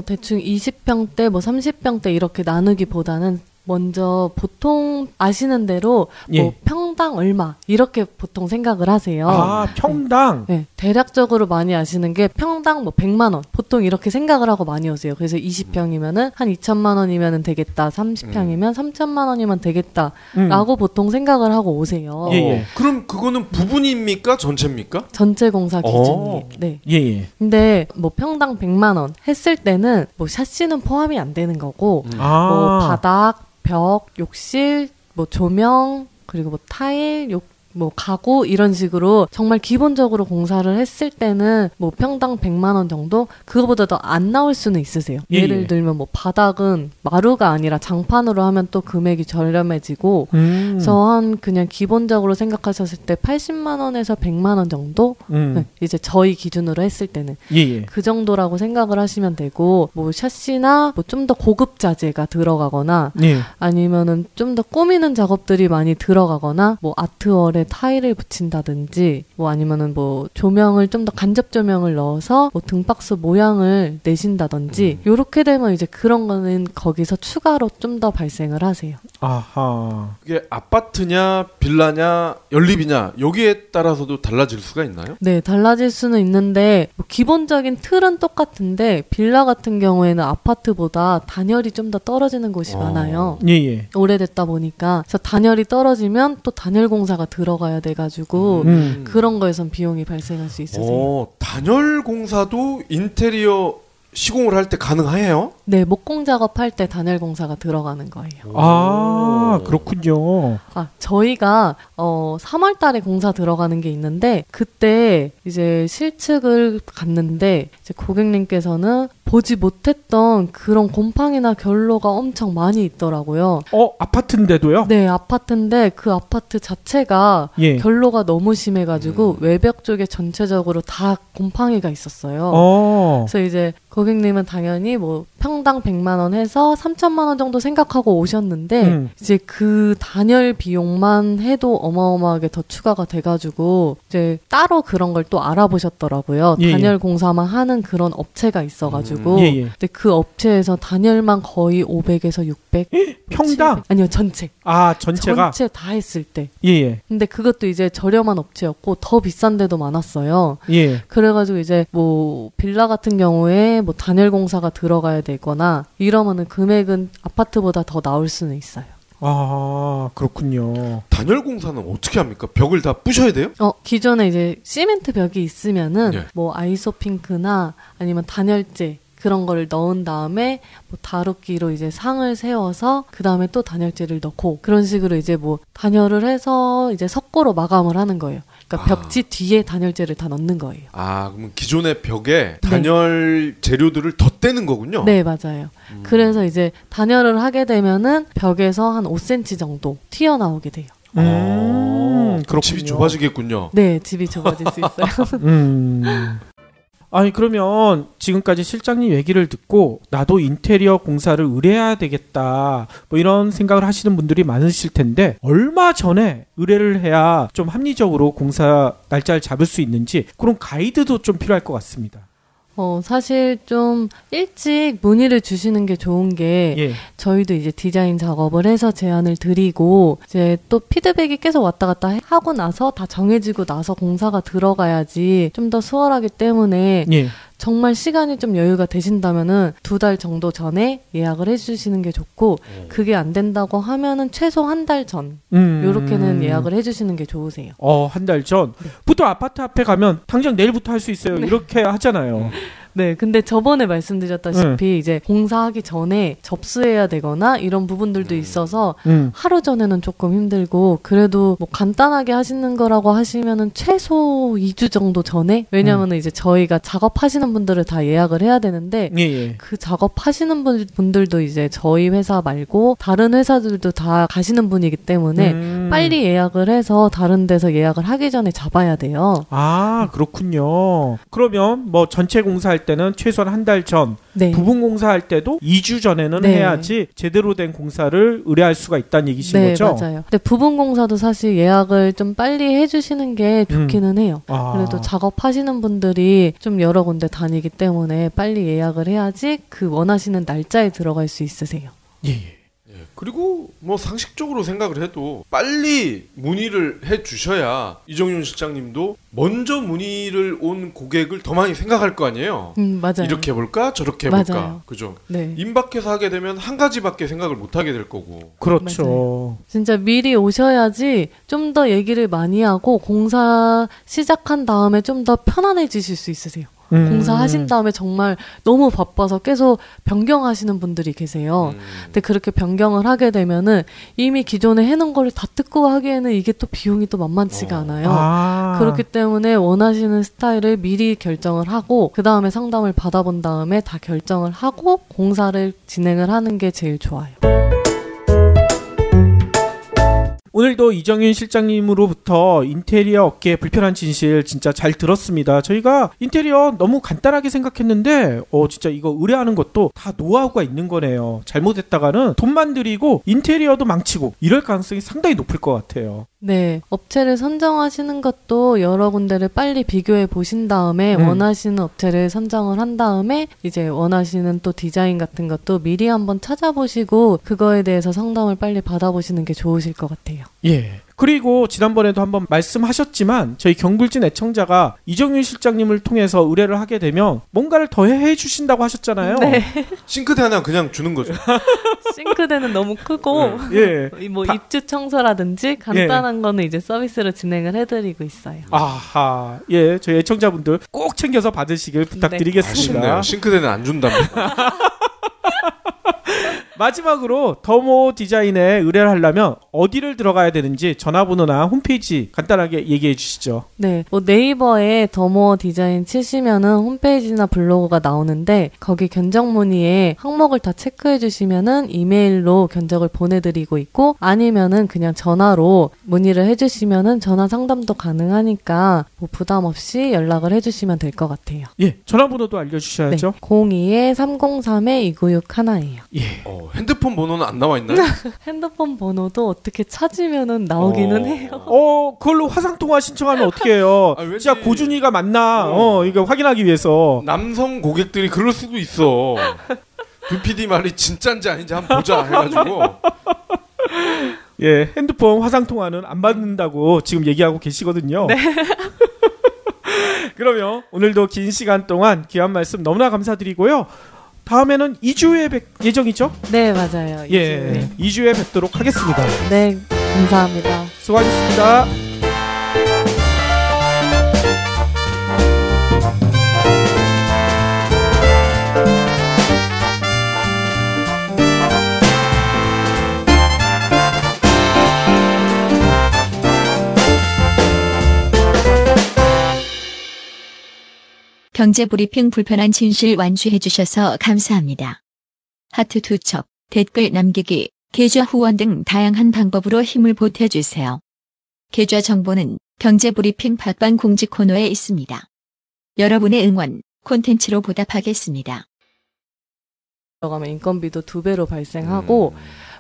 대충 20평대, 뭐 30평대 이렇게 나누기보다는 먼저 보통 아시는 대로 뭐 평당 얼마 이렇게 보통 생각을 하세요. 평당? 네. 대략적으로 많이 아시는 게 평당 뭐 100만 원 보통 이렇게 생각을 하고 많이 오세요. 그래서 20평이면은 한 2천만 원이면 되겠다. 30평이면 3천만 원이면 되겠다. 라고 보통 생각을 하고 오세요. 그럼 그거는 부분입니까? 전체입니까? 전체 공사 기준이에요. 네. 근데 뭐 평당 100만 원 했을 때는 뭐 샤시는 포함이 안 되는 거고 뭐 바닥 벽, 욕실, 뭐 조명, 그리고 뭐 타일, 뭐 가구 이런 식으로 정말 기본적으로 공사를 했을 때는 뭐 평당 100만 원 정도? 그거보다 더 안 나올 수는 있으세요. 예를 들면 뭐 바닥은 마루가 아니라 장판으로 하면 또 금액이 저렴해지고 그래서 한 그냥 기본적으로 생각하셨을 때 80만 원에서 100만 원 정도? 네, 이제 저희 기준으로 했을 때는 그 정도라고 생각을 하시면 되고 뭐 샤시나 뭐 좀 더 고급 자재가 들어가거나 아니면은 좀 더 꾸미는 작업들이 많이 들어가거나 뭐 아트월에 타일을 붙인다든지 뭐 아니면은 뭐 조명을 좀 더 간접 조명을 넣어서 뭐 등박스 모양을 내신다든지 요렇게 되면 이제 그런 거는 거기서 추가로 좀 더 발생을 하세요. 그게 아파트냐 빌라냐 연립이냐 여기에 따라서도 달라질 수가 있나요? 네, 달라질 수는 있는데 뭐 기본적인 틀은 똑같은데 빌라 같은 경우에는 아파트보다 단열이 좀 더 떨어지는 곳이 많아요. 오래됐다 보니까 그래서 단열이 떨어지면 또 단열 공사가 들어가야 돼가지고 그런 거에선 비용이 발생할 수 있으세요. 단열 공사도 인테리어 시공을 할 때 가능해요? 네, 목공 작업할 때 단열 공사가 들어가는 거예요. 그렇군요. 저희가 3월 달에 공사 들어가는 게 있는데 그때 이제 실측을 갔는데 이제 고객님께서는 보지 못했던 그런 곰팡이나 결로가 엄청 많이 있더라고요. 아파트인데도요? 네, 아파트인데 그 아파트 자체가 예. 결로가 너무 심해가지고 외벽 쪽에 전체적으로 다 곰팡이가 있었어요. 그래서 이제 고객님은 당연히 뭐 평당 100만 원 해서 3천만 원 정도 생각하고 오셨는데 이제 그 단열 비용만 해도 어마어마하게 더 추가가 돼가지고 이제 따로 그런 걸 또 알아보셨더라고요. 예. 단열 공사만 하는 그런 업체가 있어가지고 예. 근데 그 업체에서 단열만 거의 500에서 600 평당? 700? 아니요, 전체. 아, 전체가? 전체 다 했을 때. 예. 근데 그것도 이제 저렴한 업체였고 더 비싼 데도 많았어요. 예. 그래가지고 이제 뭐 빌라 같은 경우에 뭐 단열 공사가 들어가야 되거나 이러면은 금액은 아파트보다 더 나올 수는 있어요. 아, 그렇군요. 단열 공사는 어떻게 합니까? 벽을 다 부셔야 돼요? 기존에 이제 시멘트 벽이 있으면은 예. 뭐 아이소핑크나 아니면 단열재 그런 거를 넣은 다음에 뭐 다루기로 이제 상을 세워서 그 다음에 또 단열재를 넣고 그런 식으로 이제 뭐 단열을 해서 이제 석고로 마감을 하는 거예요. 그러니까 벽지 뒤에 단열재를 다 넣는 거예요. 아, 그러면 기존의 벽에 단열 네. 재료들을 덧대는 거군요? 네, 맞아요. 그래서 이제 단열을 하게 되면은 벽에서 한 5cm 정도 튀어나오게 돼요. 그럼 집이 좁아지겠군요. 네, 집이 좁아질 수 있어요. 아니 그러면 지금까지 실장님 얘기를 듣고 나도 인테리어 공사를 의뢰해야 되겠다 뭐 이런 생각을 하시는 분들이 많으실 텐데 얼마 전에 의뢰를 해야 좀 합리적으로 공사 날짜를 잡을 수 있는지 그런 가이드도 좀 필요할 것 같습니다. 사실 좀 일찍 문의를 주시는 게 좋은 게 예. 저희도 이제 디자인 작업을 해서 제안을 드리고 이제 또 피드백이 계속 왔다 갔다 하고 나서 다 정해지고 나서 공사가 들어가야지 좀 더 수월하기 때문에 예. 정말 시간이 좀 여유가 되신다면은 2달 정도 전에 예약을 해주시는 게 좋고 그게 안 된다고 하면은 최소 한 달 전 요렇게는 예약을 해주시는 게 좋으세요. 한 달 전? 네. 보통 아파트 앞에 가면 당장 내일부터 할 수 있어요. 네. 이렇게 하잖아요. 네, 근데 저번에 말씀드렸다시피 이제 공사하기 전에 접수해야 되거나 이런 부분들도 있어서 하루 전에는 조금 힘들고 그래도 뭐 간단하게 하시는 거라고 하시면은 최소 2주 정도 전에 왜냐면은 이제 저희가 작업하시는 분들을 다 예약을 해야 되는데 예. 그 작업하시는 분들도 이제 저희 회사 말고 다른 회사들도 다 가시는 분이기 때문에 빨리 예약을 해서 다른 데서 예약을 하기 전에 잡아야 돼요. 아, 그렇군요. 그러면 뭐 전체 공사할 때는 최소한 한 달 전, 네. 부분 공사할 때도 2주 전에는 네. 해야지 제대로 된 공사를 의뢰할 수가 있다는 얘기신 네, 거죠? 네, 맞아요. 근데 부분 공사도 사실 예약을 좀 빨리 해주시는 게 좋기는 해요. 그래도 작업하시는 분들이 좀 여러 군데 다니기 때문에 빨리 예약을 해야지 그 원하시는 날짜에 들어갈 수 있으세요. 예. 그리고 뭐 상식적으로 생각을 해도 빨리 문의를 해주셔야 이정윤 실장님도 먼저 문의를 온 고객을 더 많이 생각할 거 아니에요. 맞아요. 이렇게 해볼까 저렇게 해볼까. 맞아요. 그죠? 네. 임박해서 하게 되면 한 가지밖에 생각을 못 하게 될 거고. 그렇죠. 맞아요. 진짜 미리 오셔야지 좀 더 얘기를 많이 하고 공사 시작한 다음에 좀 더 편안해지실 수 있으세요. 공사하신 다음에 정말 너무 바빠서 계속 변경하시는 분들이 계세요. 근데 그렇게 변경을 하게 되면은 이미 기존에 해놓은 거를 다 뜯고 하기에는 이게 또 비용이 또 만만치가 않아요. 그렇기 때문에 원하시는 스타일을 미리 결정을 하고 그 다음에 상담을 받아본 다음에 다 결정을 하고 공사를 진행을 하는 게 제일 좋아요. 오늘도 이정윤 실장님으로부터 인테리어 업계의 불편한 진실 진짜 잘 들었습니다. 저희가 인테리어 너무 간단하게 생각했는데 진짜 이거 의뢰하는 것도 다 노하우가 있는 거네요. 잘못했다가는 돈만 들이고 인테리어도 망치고 이럴 가능성이 상당히 높을 것 같아요. 네, 업체를 선정하시는 것도 여러 군데를 빨리 비교해 보신 다음에 원하시는 업체를 선정을 한 다음에 이제 원하시는 또 디자인 같은 것도 미리 한번 찾아보시고 그거에 대해서 상담을 빨리 받아보시는 게 좋으실 것 같아요. 예. 그리고 지난번에도 한번 말씀하셨지만 저희 경불진 애청자가 이정윤 실장님을 통해서 의뢰를 하게 되면 뭔가를 더 해주신다고 하셨잖아요. 네. 싱크대 하나 그냥 주는 거죠. 싱크대는 너무 크고 예. 뭐 입주 청소라든지 간단한 거는 이제 서비스로 진행을 해드리고 있어요. 아하, 예, 저희 애청자분들 꼭 챙겨서 받으시길 부탁드리겠습니다. 아쉽네요. 싱크대는 안 준답니다. 마지막으로 더모 디자인에 의뢰를 하려면 어디를 들어가야 되는지 전화번호나 홈페이지 간단하게 얘기해 주시죠. 네, 뭐 네이버에 더모 디자인 치시면은 홈페이지나 블로그가 나오는데 거기 견적 문의에 항목을 다 체크해 주시면은 이메일로 견적을 보내드리고 있고 아니면은 그냥 전화로 문의를 해주시면은 전화 상담도 가능하니까 뭐 부담 없이 연락을 해주시면 될 것 같아요. 예, 전화번호도 알려주셔야죠. 네, 02-303-2961예요. 예. 핸드폰 번호는 안 나와 있나요? 핸드폰 번호도 어떻게 찾으면은 나오기는 해요. 그걸로 화상통화 신청하면 어떻게 해요? 진짜 고준이가 맞나? 이거 확인하기 위해서. 남성 고객들이 그럴 수도 있어. 두 PD 말이 진짜인지 아닌지 한번 보자 해가지고. 예, 핸드폰 화상통화는 안 받는다고 지금 얘기하고 계시거든요. 네. 그러면 오늘도 긴 시간 동안 귀한 말씀 너무나 감사드리고요. 다음에는 2주에 뵐 예정이죠? 네, 맞아요. 2주에 뵙도록 하겠습니다. 네, 감사합니다. 수고하셨습니다. 경제브리핑 불편한 진실 완주해 주셔서 감사합니다. 하트 투척, 댓글 남기기, 계좌 후원 등 다양한 방법으로 힘을 보태주세요. 계좌 정보는 경제브리핑 팟빵 공지 코너에 있습니다. 여러분의 응원, 콘텐츠로 보답하겠습니다. 들어가면 인건비도 2배로 발생하고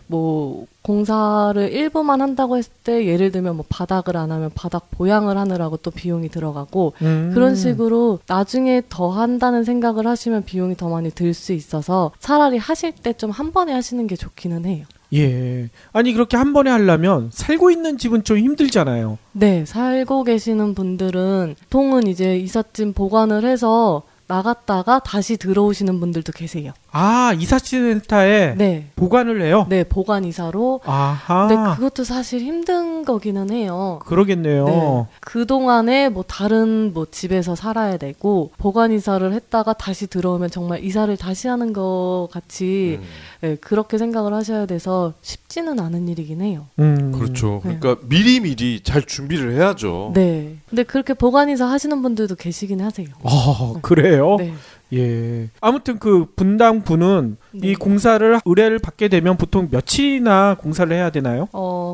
뭐 공사를 일부만 한다고 했을 때 예를 들면 뭐 바닥을 안 하면 바닥 보양을 하느라고 또 비용이 들어가고 그런 식으로 나중에 더 한다는 생각을 하시면 비용이 더 많이 들 수 있어서 차라리 하실 때 좀 한 번에 하시는 게 좋기는 해요. 예. 아니 그렇게 한 번에 하려면 살고 있는 집은 좀 힘들잖아요. 네, 살고 계시는 분들은 보통은 이제 이삿짐 보관을 해서 나갔다가 다시 들어오시는 분들도 계세요. 아, 이삿센터에 네. 보관을 해요? 네, 보관 이사로. 아하. 근데 그것도 사실 힘든 거기는 해요. 그러겠네요. 네. 그동안에 뭐 다른 뭐 집에서 살아야 되고 보관 이사를 했다가 다시 들어오면 정말 이사를 다시 하는 것 같이 네, 그렇게 생각을 하셔야 돼서 쉽지는 않은 일이긴 해요. 그렇죠. 그러니까 미리미리 잘 준비를 해야죠. 네. 근데 그렇게 보관 이사 하시는 분들도 계시긴 하세요. 아, 그래요? 네. 예. 아무튼 그 분당부는 네. 이 공사를 의뢰를 받게 되면 보통 며칠이나 공사를 해야 되나요?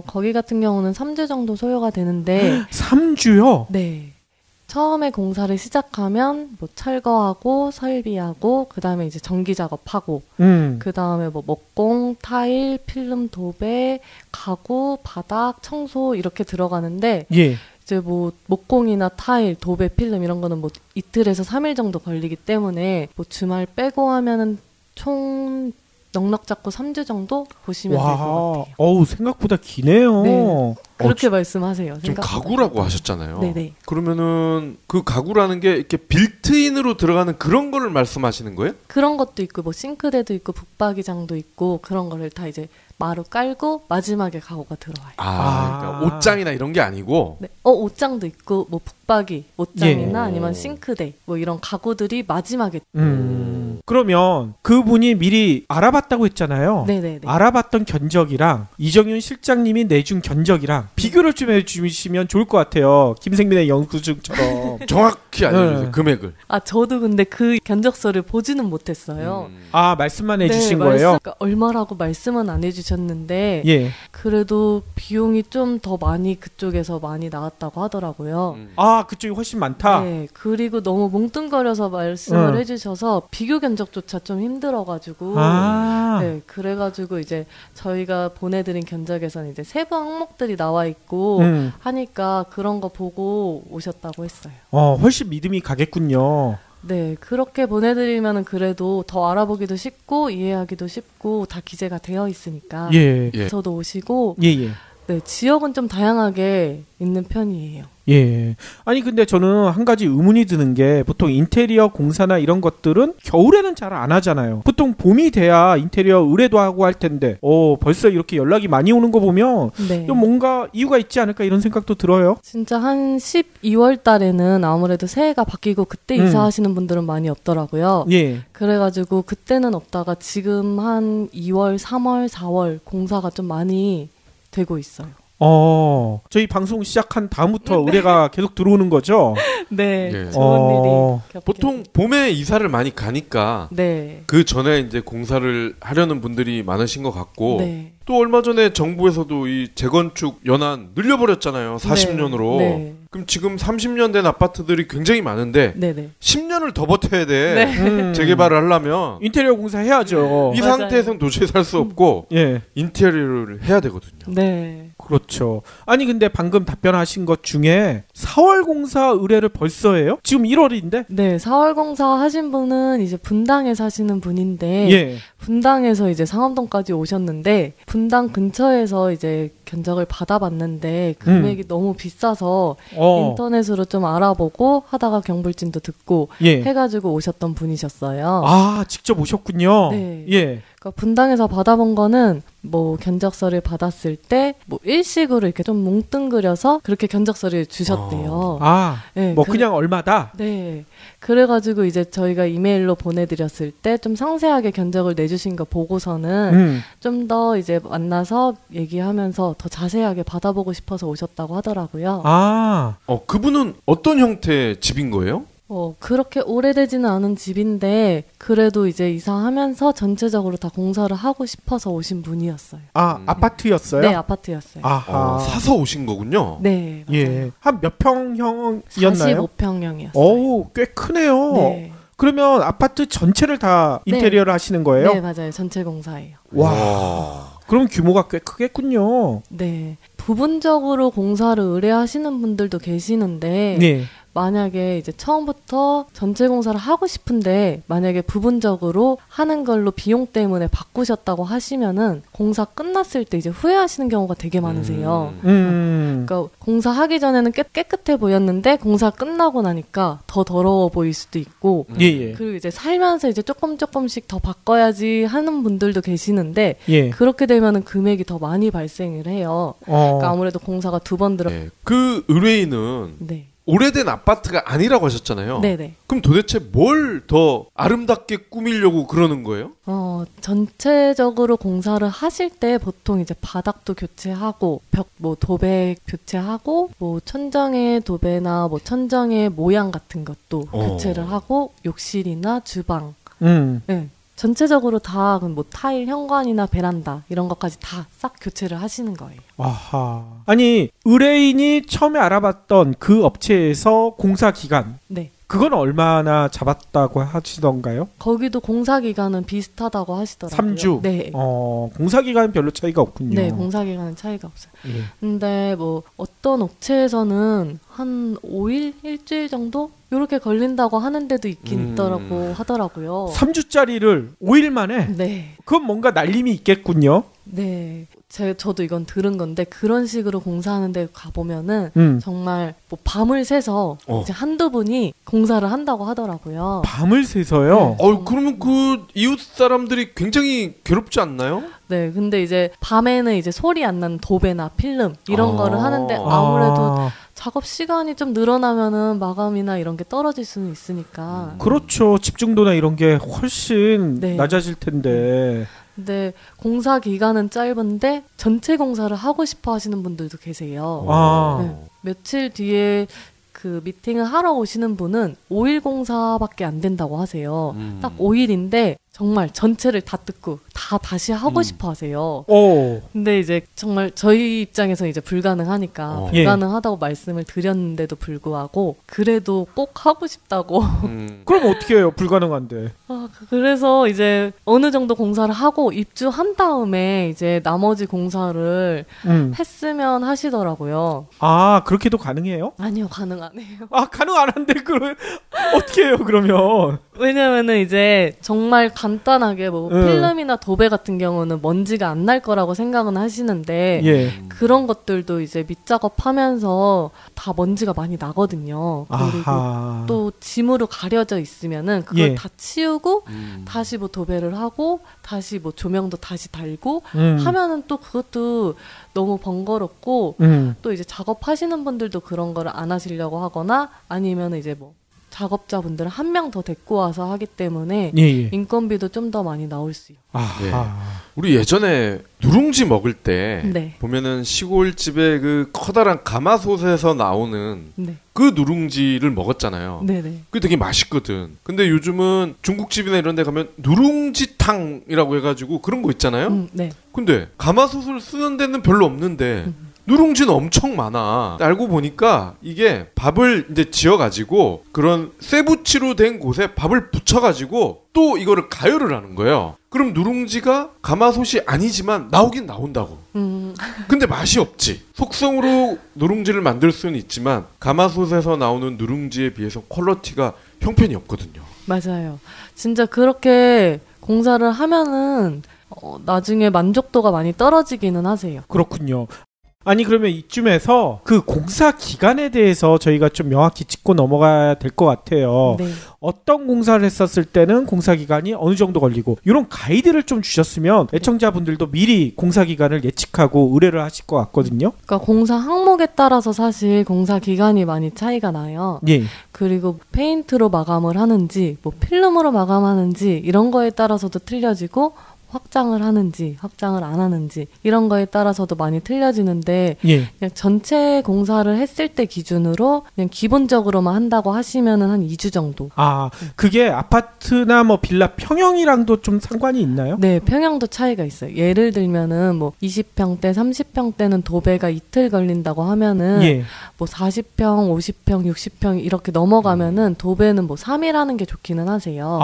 거기 같은 경우는 3주 정도 소요가 되는데 3주요? 네. 처음에 공사를 시작하면 뭐 철거하고 설비하고 그다음에 이제 전기 작업하고 그다음에 뭐 목공, 타일, 필름 도배, 가구, 바닥, 청소 이렇게 들어가는데 예. 이제 뭐 목공이나 타일, 도배, 필름 이런 거는 뭐 이틀에서 3일 정도 걸리기 때문에 뭐 주말 빼고 하면은 총 넉넉 잡고 3주 정도 보시면 될 것 같아요. 어우, 생각보다 기네요. 네. 그렇게 말씀하세요. 지금 가구라고 하셨잖아요. 네네. 그러면은 그 가구라는 게 이렇게 빌트인으로 들어가는 그런 거를 말씀하시는 거예요? 그런 것도 있고 뭐 싱크대도 있고 북박이장도 있고 그런 거를 다 이제 마루 깔고 마지막에 가구가 들어와요. 그러니까 옷장이나 이런 게 아니고. 네. 옷장도 있고 뭐 북박이 옷장이나 아니면 싱크대 뭐 이런 가구들이 마지막에. 그러면 그분이 미리 알아봤다고 했잖아요. 네네네. 알아봤던 견적이랑 이정윤 실장님이 내준 견적이랑 비교를 좀 해주시면 좋을 것 같아요. 김생민의 영수증처럼. 정확히 알려주세요. 금액을. 저도 근데 그 견적서를 보지는 못했어요. 말씀만 해주신 거예요? 그러니까 얼마라고 말씀은 안 해주셨는데 예. 그래도 비용이 좀 더 많이 그쪽에서 많이 나왔다고 하더라고요. 그쪽이 훨씬 많다? 네. 그리고 너무 뭉뚱거려서 말씀을 해주셔서 비교 견적조차 좀 힘들어가지고 네, 그래가지고 이제 저희가 보내드린 견적에서는 이제 세부 항목들이 나와 있고 하니까 그런 거 보고 오셨다고 했어요. 훨씬 믿음이 가겠군요. 네, 그렇게 보내드리면 그래도 더 알아보기도 쉽고 이해하기도 쉽고 다 기재가 되어 있으니까 저도 오시고 네, 지역은 좀 다양하게 있는 편이에요. 예. 아니 근데 저는 한 가지 의문이 드는 게 보통 인테리어 공사나 이런 것들은 겨울에는 잘 안 하잖아요. 보통 봄이 돼야 인테리어 의뢰도 하고 할 텐데 벌써 이렇게 연락이 많이 오는 거 보면 네. 뭔가 이유가 있지 않을까 이런 생각도 들어요. 진짜 한 12월 달에는 아무래도 새해가 바뀌고 그때 이사하시는 분들은 많이 없더라고요. 예. 그래가지고 그때는 없다가 지금 한 2월, 3월, 4월 공사가 좀 많이 되고 있어요. 저희 방송 시작한 다음부터 의뢰가 계속 들어오는 거죠? 네. 좋은 일이 보통 봄에 이사를 많이 가니까 네. 그 전에 이제 공사를 하려는 분들이 많으신 것 같고 네. 또 얼마 전에 정부에서도 이 재건축 연한 늘려버렸잖아요. 40년으로. 네. 그럼 지금 30년 된 아파트들이 굉장히 많은데 네네. 10년을 더 버텨야 돼. 네. 재개발을 하려면 인테리어 공사 해야죠. 이 상태에서는 도저히 살 수 없고 예. 인테리어를 해야 되거든요. 네. 그렇죠. 아니 근데 방금 답변하신 것 중에 4월 공사 의뢰를 벌써 해요? 지금 1월인데? 네, 4월 공사 하신 분은 이제 분당에 사시는 분인데 예. 분당에서 이제 상암동까지 오셨는데 분당 근처에서 이제 견적을 받아봤는데 금액이 너무 비싸서 인터넷으로 좀 알아보고 하다가 경불진도 듣고 해가지고 오셨던 분이셨어요. 아, 직접 오셨군요. 네. 예. 그러니까 분당에서 받아본 거는 뭐 견적서를 받았을 때 뭐 일식으로 이렇게 좀 뭉뚱그려서 그렇게 견적서를 주셨대요. 네, 뭐 그냥 얼마다? 네. 그래가지고 이제 저희가 이메일로 보내드렸을 때 좀 상세하게 견적을 내주신 거 보고서는 좀 더 이제 만나서 얘기하면서 더 자세하게 받아보고 싶어서 오셨다고 하더라고요. 그분은 어떤 형태의 집인 거예요? 그렇게 오래되지는 않은 집인데 그래도 이제 이사하면서 전체적으로 다 공사를 하고 싶어서 오신 분이었어요. 아파트였어요? 네, 아파트였어요. 사서 오신 거군요. 네, 맞아요. 예. 한 몇 평형이었나요? 45평형이었어요. 오, 꽤 크네요. 네. 그러면 아파트 전체를 다 인테리어를 하시는 거예요? 네, 맞아요. 전체 공사예요. 와. 그럼 규모가 꽤 크겠군요. 네. 부분적으로 공사를 의뢰하시는 분들도 계시는데 네. 만약에 이제 처음부터 전체 공사를 하고 싶은데 만약에 부분적으로 하는 걸로 비용 때문에 바꾸셨다고 하시면은 공사 끝났을 때 이제 후회하시는 경우가 되게 많으세요. 그러니까 공사하기 전에는 깨끗해 보였는데 공사 끝나고 나니까 더 더러워 보일 수도 있고 그리고 이제 살면서 이제 조금씩 더 바꿔야지 하는 분들도 계시는데 그렇게 되면은 금액이 더 많이 발생을 해요. 그러니까 아무래도 공사가 2번 들어. 그 의뢰인은 오래된 아파트가 아니라고 하셨잖아요. 네네. 그럼 도대체 뭘 더 아름답게 꾸미려고 그러는 거예요? 전체적으로 공사를 하실 때 보통 이제 바닥도 교체하고 벽 뭐 도배 교체하고 뭐 천정의 도배나 뭐 천정의 모양 같은 것도 교체를 하고 욕실이나 주방 네. 전체적으로 다 뭐 타일, 현관이나 베란다 이런 것까지 다 싹 교체를 하시는 거예요. 아하. 아니 의뢰인이 처음에 알아봤던 그 업체에서 공사 기간 그건 얼마나 잡았다고 하시던가요? 거기도 공사 기간은 비슷하다고 하시더라고요. 3주? 네. 공사 기간은 별로 차이가 없군요. 네, 공사 기간은 차이가 없어요. 근데 뭐 어떤 업체에서는 한 5일, 일주일 정도? 이렇게 걸린다고 하는 데도 있긴 있더라고 하더라고요. 3주짜리를 5일 만에? 네. 그건 뭔가 날림이 있겠군요. 네. 저도 이건 들은 건데 그런 식으로 공사하는 데 가보면은 정말 뭐 밤을 새서 이제 한두 분이 공사를 한다고 하더라고요. 밤을 새서요? 네. 그러면 그 이웃 사람들이 굉장히 괴롭지 않나요? 네, 근데 이제 밤에는 이제 소리 안 나는 도배나 필름 이런 거를 하는데 아무래도 작업 시간이 좀 늘어나면은 마감이나 이런 게 떨어질 수는 있으니까. 그렇죠. 집중도나 이런 게 훨씬 낮아질 텐데. 근데 공사 기간은 짧은데 전체 공사를 하고 싶어 하시는 분들도 계세요. 네. 며칠 뒤에 그 미팅을 하러 오시는 분은 5일 공사밖에 안 된다고 하세요. 딱 5일인데 정말 전체를 다 뜯고 다 다시 하고 싶어 하세요. 근데 이제 정말 저희 입장에서 이제 불가능하니까 불가능하다고 말씀을 드렸는데도 불구하고 그래도 꼭 하고 싶다고. 그럼 어떻게 해요? 불가능한데. 그래서 이제 어느 정도 공사를 하고 입주한 다음에 이제 나머지 공사를 했으면 하시더라고요. 그렇게도 가능해요? 아니요, 가능 안 해요. 가능 안 한데 어떻게 해요 그러면? 왜냐면은 이제 정말 간단하게 뭐 필름이나 도배 같은 경우는 먼지가 안 날 거라고 생각은 하시는데 예. 그런 것들도 이제 밑작업하면서 다 먼지가 많이 나거든요. 그리고 아하. 또 짐으로 가려져 있으면은 그걸 다 치우고 다시 뭐 도배를 하고 다시 뭐 조명도 다시 달고 하면은 또 그것도 너무 번거롭고 또 이제 작업하시는 분들도 그런 거를 안 하시려고 하거나 아니면 이제 뭐 작업자분들은 한 명 더 데리고 와서 하기 때문에 인건비도 좀 더 많이 나올 수 있어요. 네. 우리 예전에 누룽지 먹을 때 보면은 시골집에 그 커다란 가마솥에서 나오는 그 누룽지를 먹었잖아요. 그게 되게 맛있거든. 근데 요즘은 중국집이나 이런 데 가면 누룽지탕이라고 해가지고 그런 거 있잖아요. 근데 가마솥을 쓰는 데는 별로 없는데 누룽지는 엄청 많아. 알고 보니까 이게 밥을 이제 지어가지고 그런 쇠붙이로 된 곳에 밥을 붙여가지고 또 이거를 가열을 하는 거예요. 그럼 누룽지가 가마솥이 아니지만 나오긴 나온다고. 근데 맛이 없지. 속성으로 누룽지를 만들 수는 있지만 가마솥에서 나오는 누룽지에 비해서 퀄리티가 형편이 없거든요. 맞아요. 진짜 그렇게 공사를 하면은 나중에 만족도가 많이 떨어지기는 하세요. 그렇군요. 아니 그러면 이쯤에서 그 공사 기간에 대해서 저희가 좀 명확히 짚고 넘어가야 될 것 같아요. 어떤 공사를 했었을 때는 공사 기간이 어느 정도 걸리고 이런 가이드를 좀 주셨으면 애청자분들도 미리 공사 기간을 예측하고 의뢰를 하실 것 같거든요. 그러니까 공사 항목에 따라서 사실 공사 기간이 많이 차이가 나요. 그리고 페인트로 마감을 하는지 뭐 필름으로 마감하는지 이런 거에 따라서도 틀려지고 확장을 하는지 확장을 안 하는지 이런 거에 따라서도 많이 틀려지는데 그냥 전체 공사를 했을 때 기준으로 그냥 기본적으로만 한다고 하시면은 한 2주 정도. 그게 아파트나 뭐 빌라 평형이랑도 좀 상관이 있나요? 네, 평형도 차이가 있어요. 예를 들면은 뭐 20평대, 30평대는 도배가 이틀 걸린다고 하면은 뭐 40평, 50평, 60평 이렇게 넘어가면은 도배는 뭐 3일 하는 게 좋기는 하세요.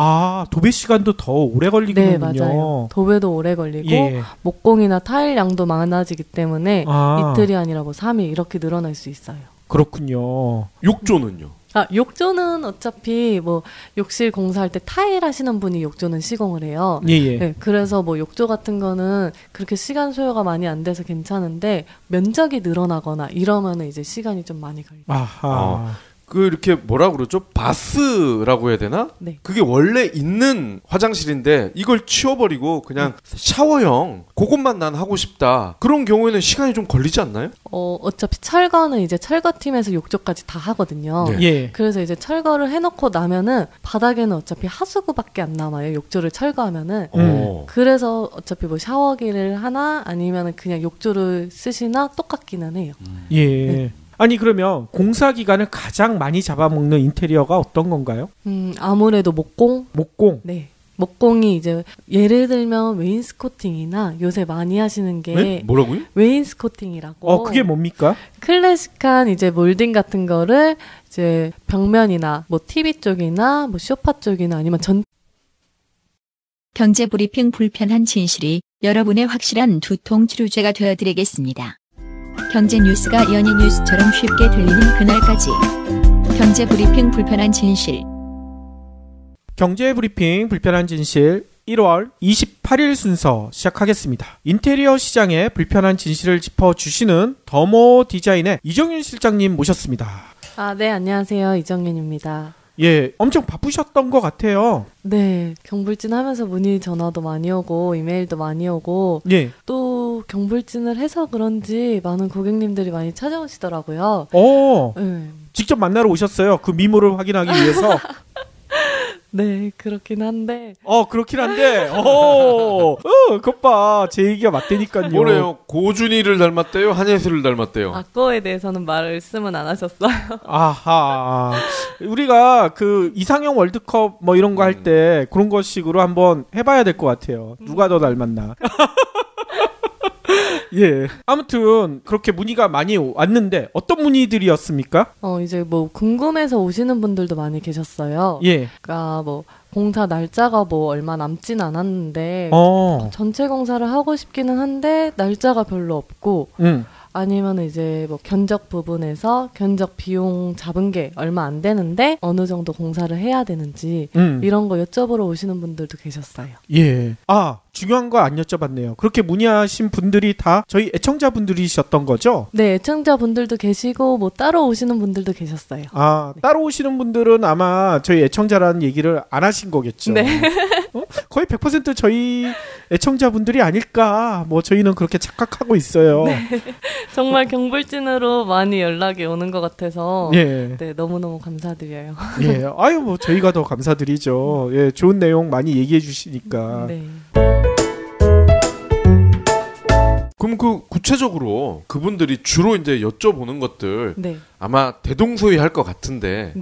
도배 시간도 더 오래 걸리군요. 네, 맞아요. 도배도 오래 걸리고 목공이나 타일 양도 많아지기 때문에 이틀이 아니라 뭐 3일 이렇게 늘어날 수 있어요. 그렇군요. 욕조는요? 욕조는 어차피 뭐 욕실 공사할 때 타일 하시는 분이 욕조는 시공을 해요. 네, 그래서 뭐 욕조 같은 거는 그렇게 시간 소요가 많이 안 돼서 괜찮은데 면적이 늘어나거나 이러면은 이제 시간이 좀 많이 걸려요. 그 이렇게 뭐라 그러죠? 바스라고 해야 되나? 그게 원래 있는 화장실인데 이걸 치워버리고 그냥 샤워형 그것만 난 하고 싶다. 그런 경우에는 시간이 좀 걸리지 않나요? 어차피 철거는 이제 철거팀에서 욕조까지 다 하거든요. 그래서 이제 철거를 해놓고 나면은 바닥에는 어차피 하수구밖에 안 남아요. 욕조를 철거하면은. 그래서 어차피 뭐 샤워기를 하나 아니면은 그냥 욕조를 쓰시나 똑같기는 해요. 아니 그러면 공사 기간을 가장 많이 잡아먹는 인테리어가 어떤 건가요? 아무래도 목공? 네. 목공이 이제 예를 들면 웨인스코팅이나 요새 많이 하시는 게 뭐라고요? 웨인스코팅이라고. 그게 뭡니까? 클래식한 이제 몰딩 같은 거를 이제 벽면이나 뭐 TV 쪽이나 뭐 소파 쪽이나 아니면 경제 브리핑 불편한 진실이 여러분의 확실한 두통 치료제가 되어드리겠습니다. 경제 뉴스가 연예 뉴스처럼 쉽게 들리는 그날까지. 경제 브리핑 불편한 진실. 경제 브리핑 불편한 진실 1월 28일 순서 시작하겠습니다. 인테리어 시장의 불편한 진실을 짚어주시는 더모 디자인의 이정윤 실장님 모셨습니다. 네, 안녕하세요. 이정윤입니다. 엄청 바쁘셨던 것 같아요. 네, 경불진 하면서 문의 전화도 많이 오고 이메일도 많이 오고 또 경불진을 해서 그런지 많은 고객님들이 많이 찾아오시더라고요. 직접 만나러 오셨어요? 그 미모를 확인하기 위해서? 네, 그렇긴 한데. 그렇긴 한데. 그것 봐. 제 얘기가 맞다니까요. 뭐래요? 고준이를 닮았대요? 한예슬을 닮았대요? 그거에 대해서는 말씀은 안 하셨어요. 우리가 그 이상형 월드컵 뭐 이런 거 할 때 그런 것식으로 한번 해봐야 될 것 같아요. 누가 더 닮았나. 아무튼 그렇게 문의가 많이 왔는데 어떤 문의들이었습니까? 이제 뭐 궁금해서 오시는 분들도 많이 계셨어요. 그러니까 뭐 공사 날짜가 뭐 얼마 남진 않았는데 전체 공사를 하고 싶기는 한데 날짜가 별로 없고 아니면 이제 뭐 견적 부분에서 견적 비용 잡은 게 얼마 안 되는데 어느 정도 공사를 해야 되는지 이런 거 여쭤보러 오시는 분들도 계셨어요. 예. 아, 중요한 거 안 여쭤봤네요. 그렇게 문의하신 분들이 다 저희 애청자분들이셨던 거죠? 네, 애청자분들도 계시고 뭐 따로 오시는 분들도 계셨어요. 아, 네. 따로 오시는 분들은 아마 저희 애청자라는 얘기를 안 하신 거겠죠. 네. 거의 100% 저희 애청자분들이 아닐까. 뭐 저희는 그렇게 착각하고 있어요. 네. 정말 경불진으로 많이 연락이 오는 것 같아서 네, 너무너무 감사드려요. 예, 아유 뭐 저희가 더 감사드리죠. 예, 좋은 내용 많이 얘기해 주시니까. 네. 그럼 그 구체적으로 그분들이 주로 이제 여쭤보는 것들 아마 대동소이할 것 같은데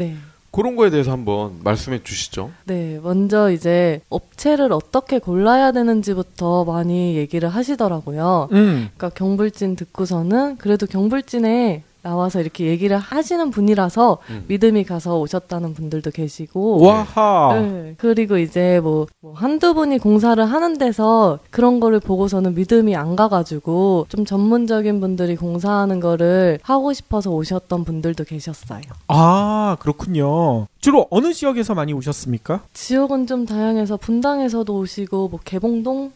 그런 거에 대해서 한번 말씀해 주시죠. 네, 먼저 이제 업체를 어떻게 골라야 되는지부터 많이 얘기를 하시더라고요. 그러니까 경불진 듣고서는 그래도 경불진에 나와서 이렇게 얘기를 하시는 분이라서 믿음이 가서 오셨다는 분들도 계시고 와하. 네. 그리고 이제 뭐 한두 분이 공사를 하는 데서 그런 거를 보고서는 믿음이 안 가가지고 좀 전문적인 분들이 공사하는 거를 하고 싶어서 오셨던 분들도 계셨어요. 아, 그렇군요. 주로 어느 지역에서 많이 오셨습니까? 지역은 좀 다양해서 분당에서도 오시고 뭐 개봉동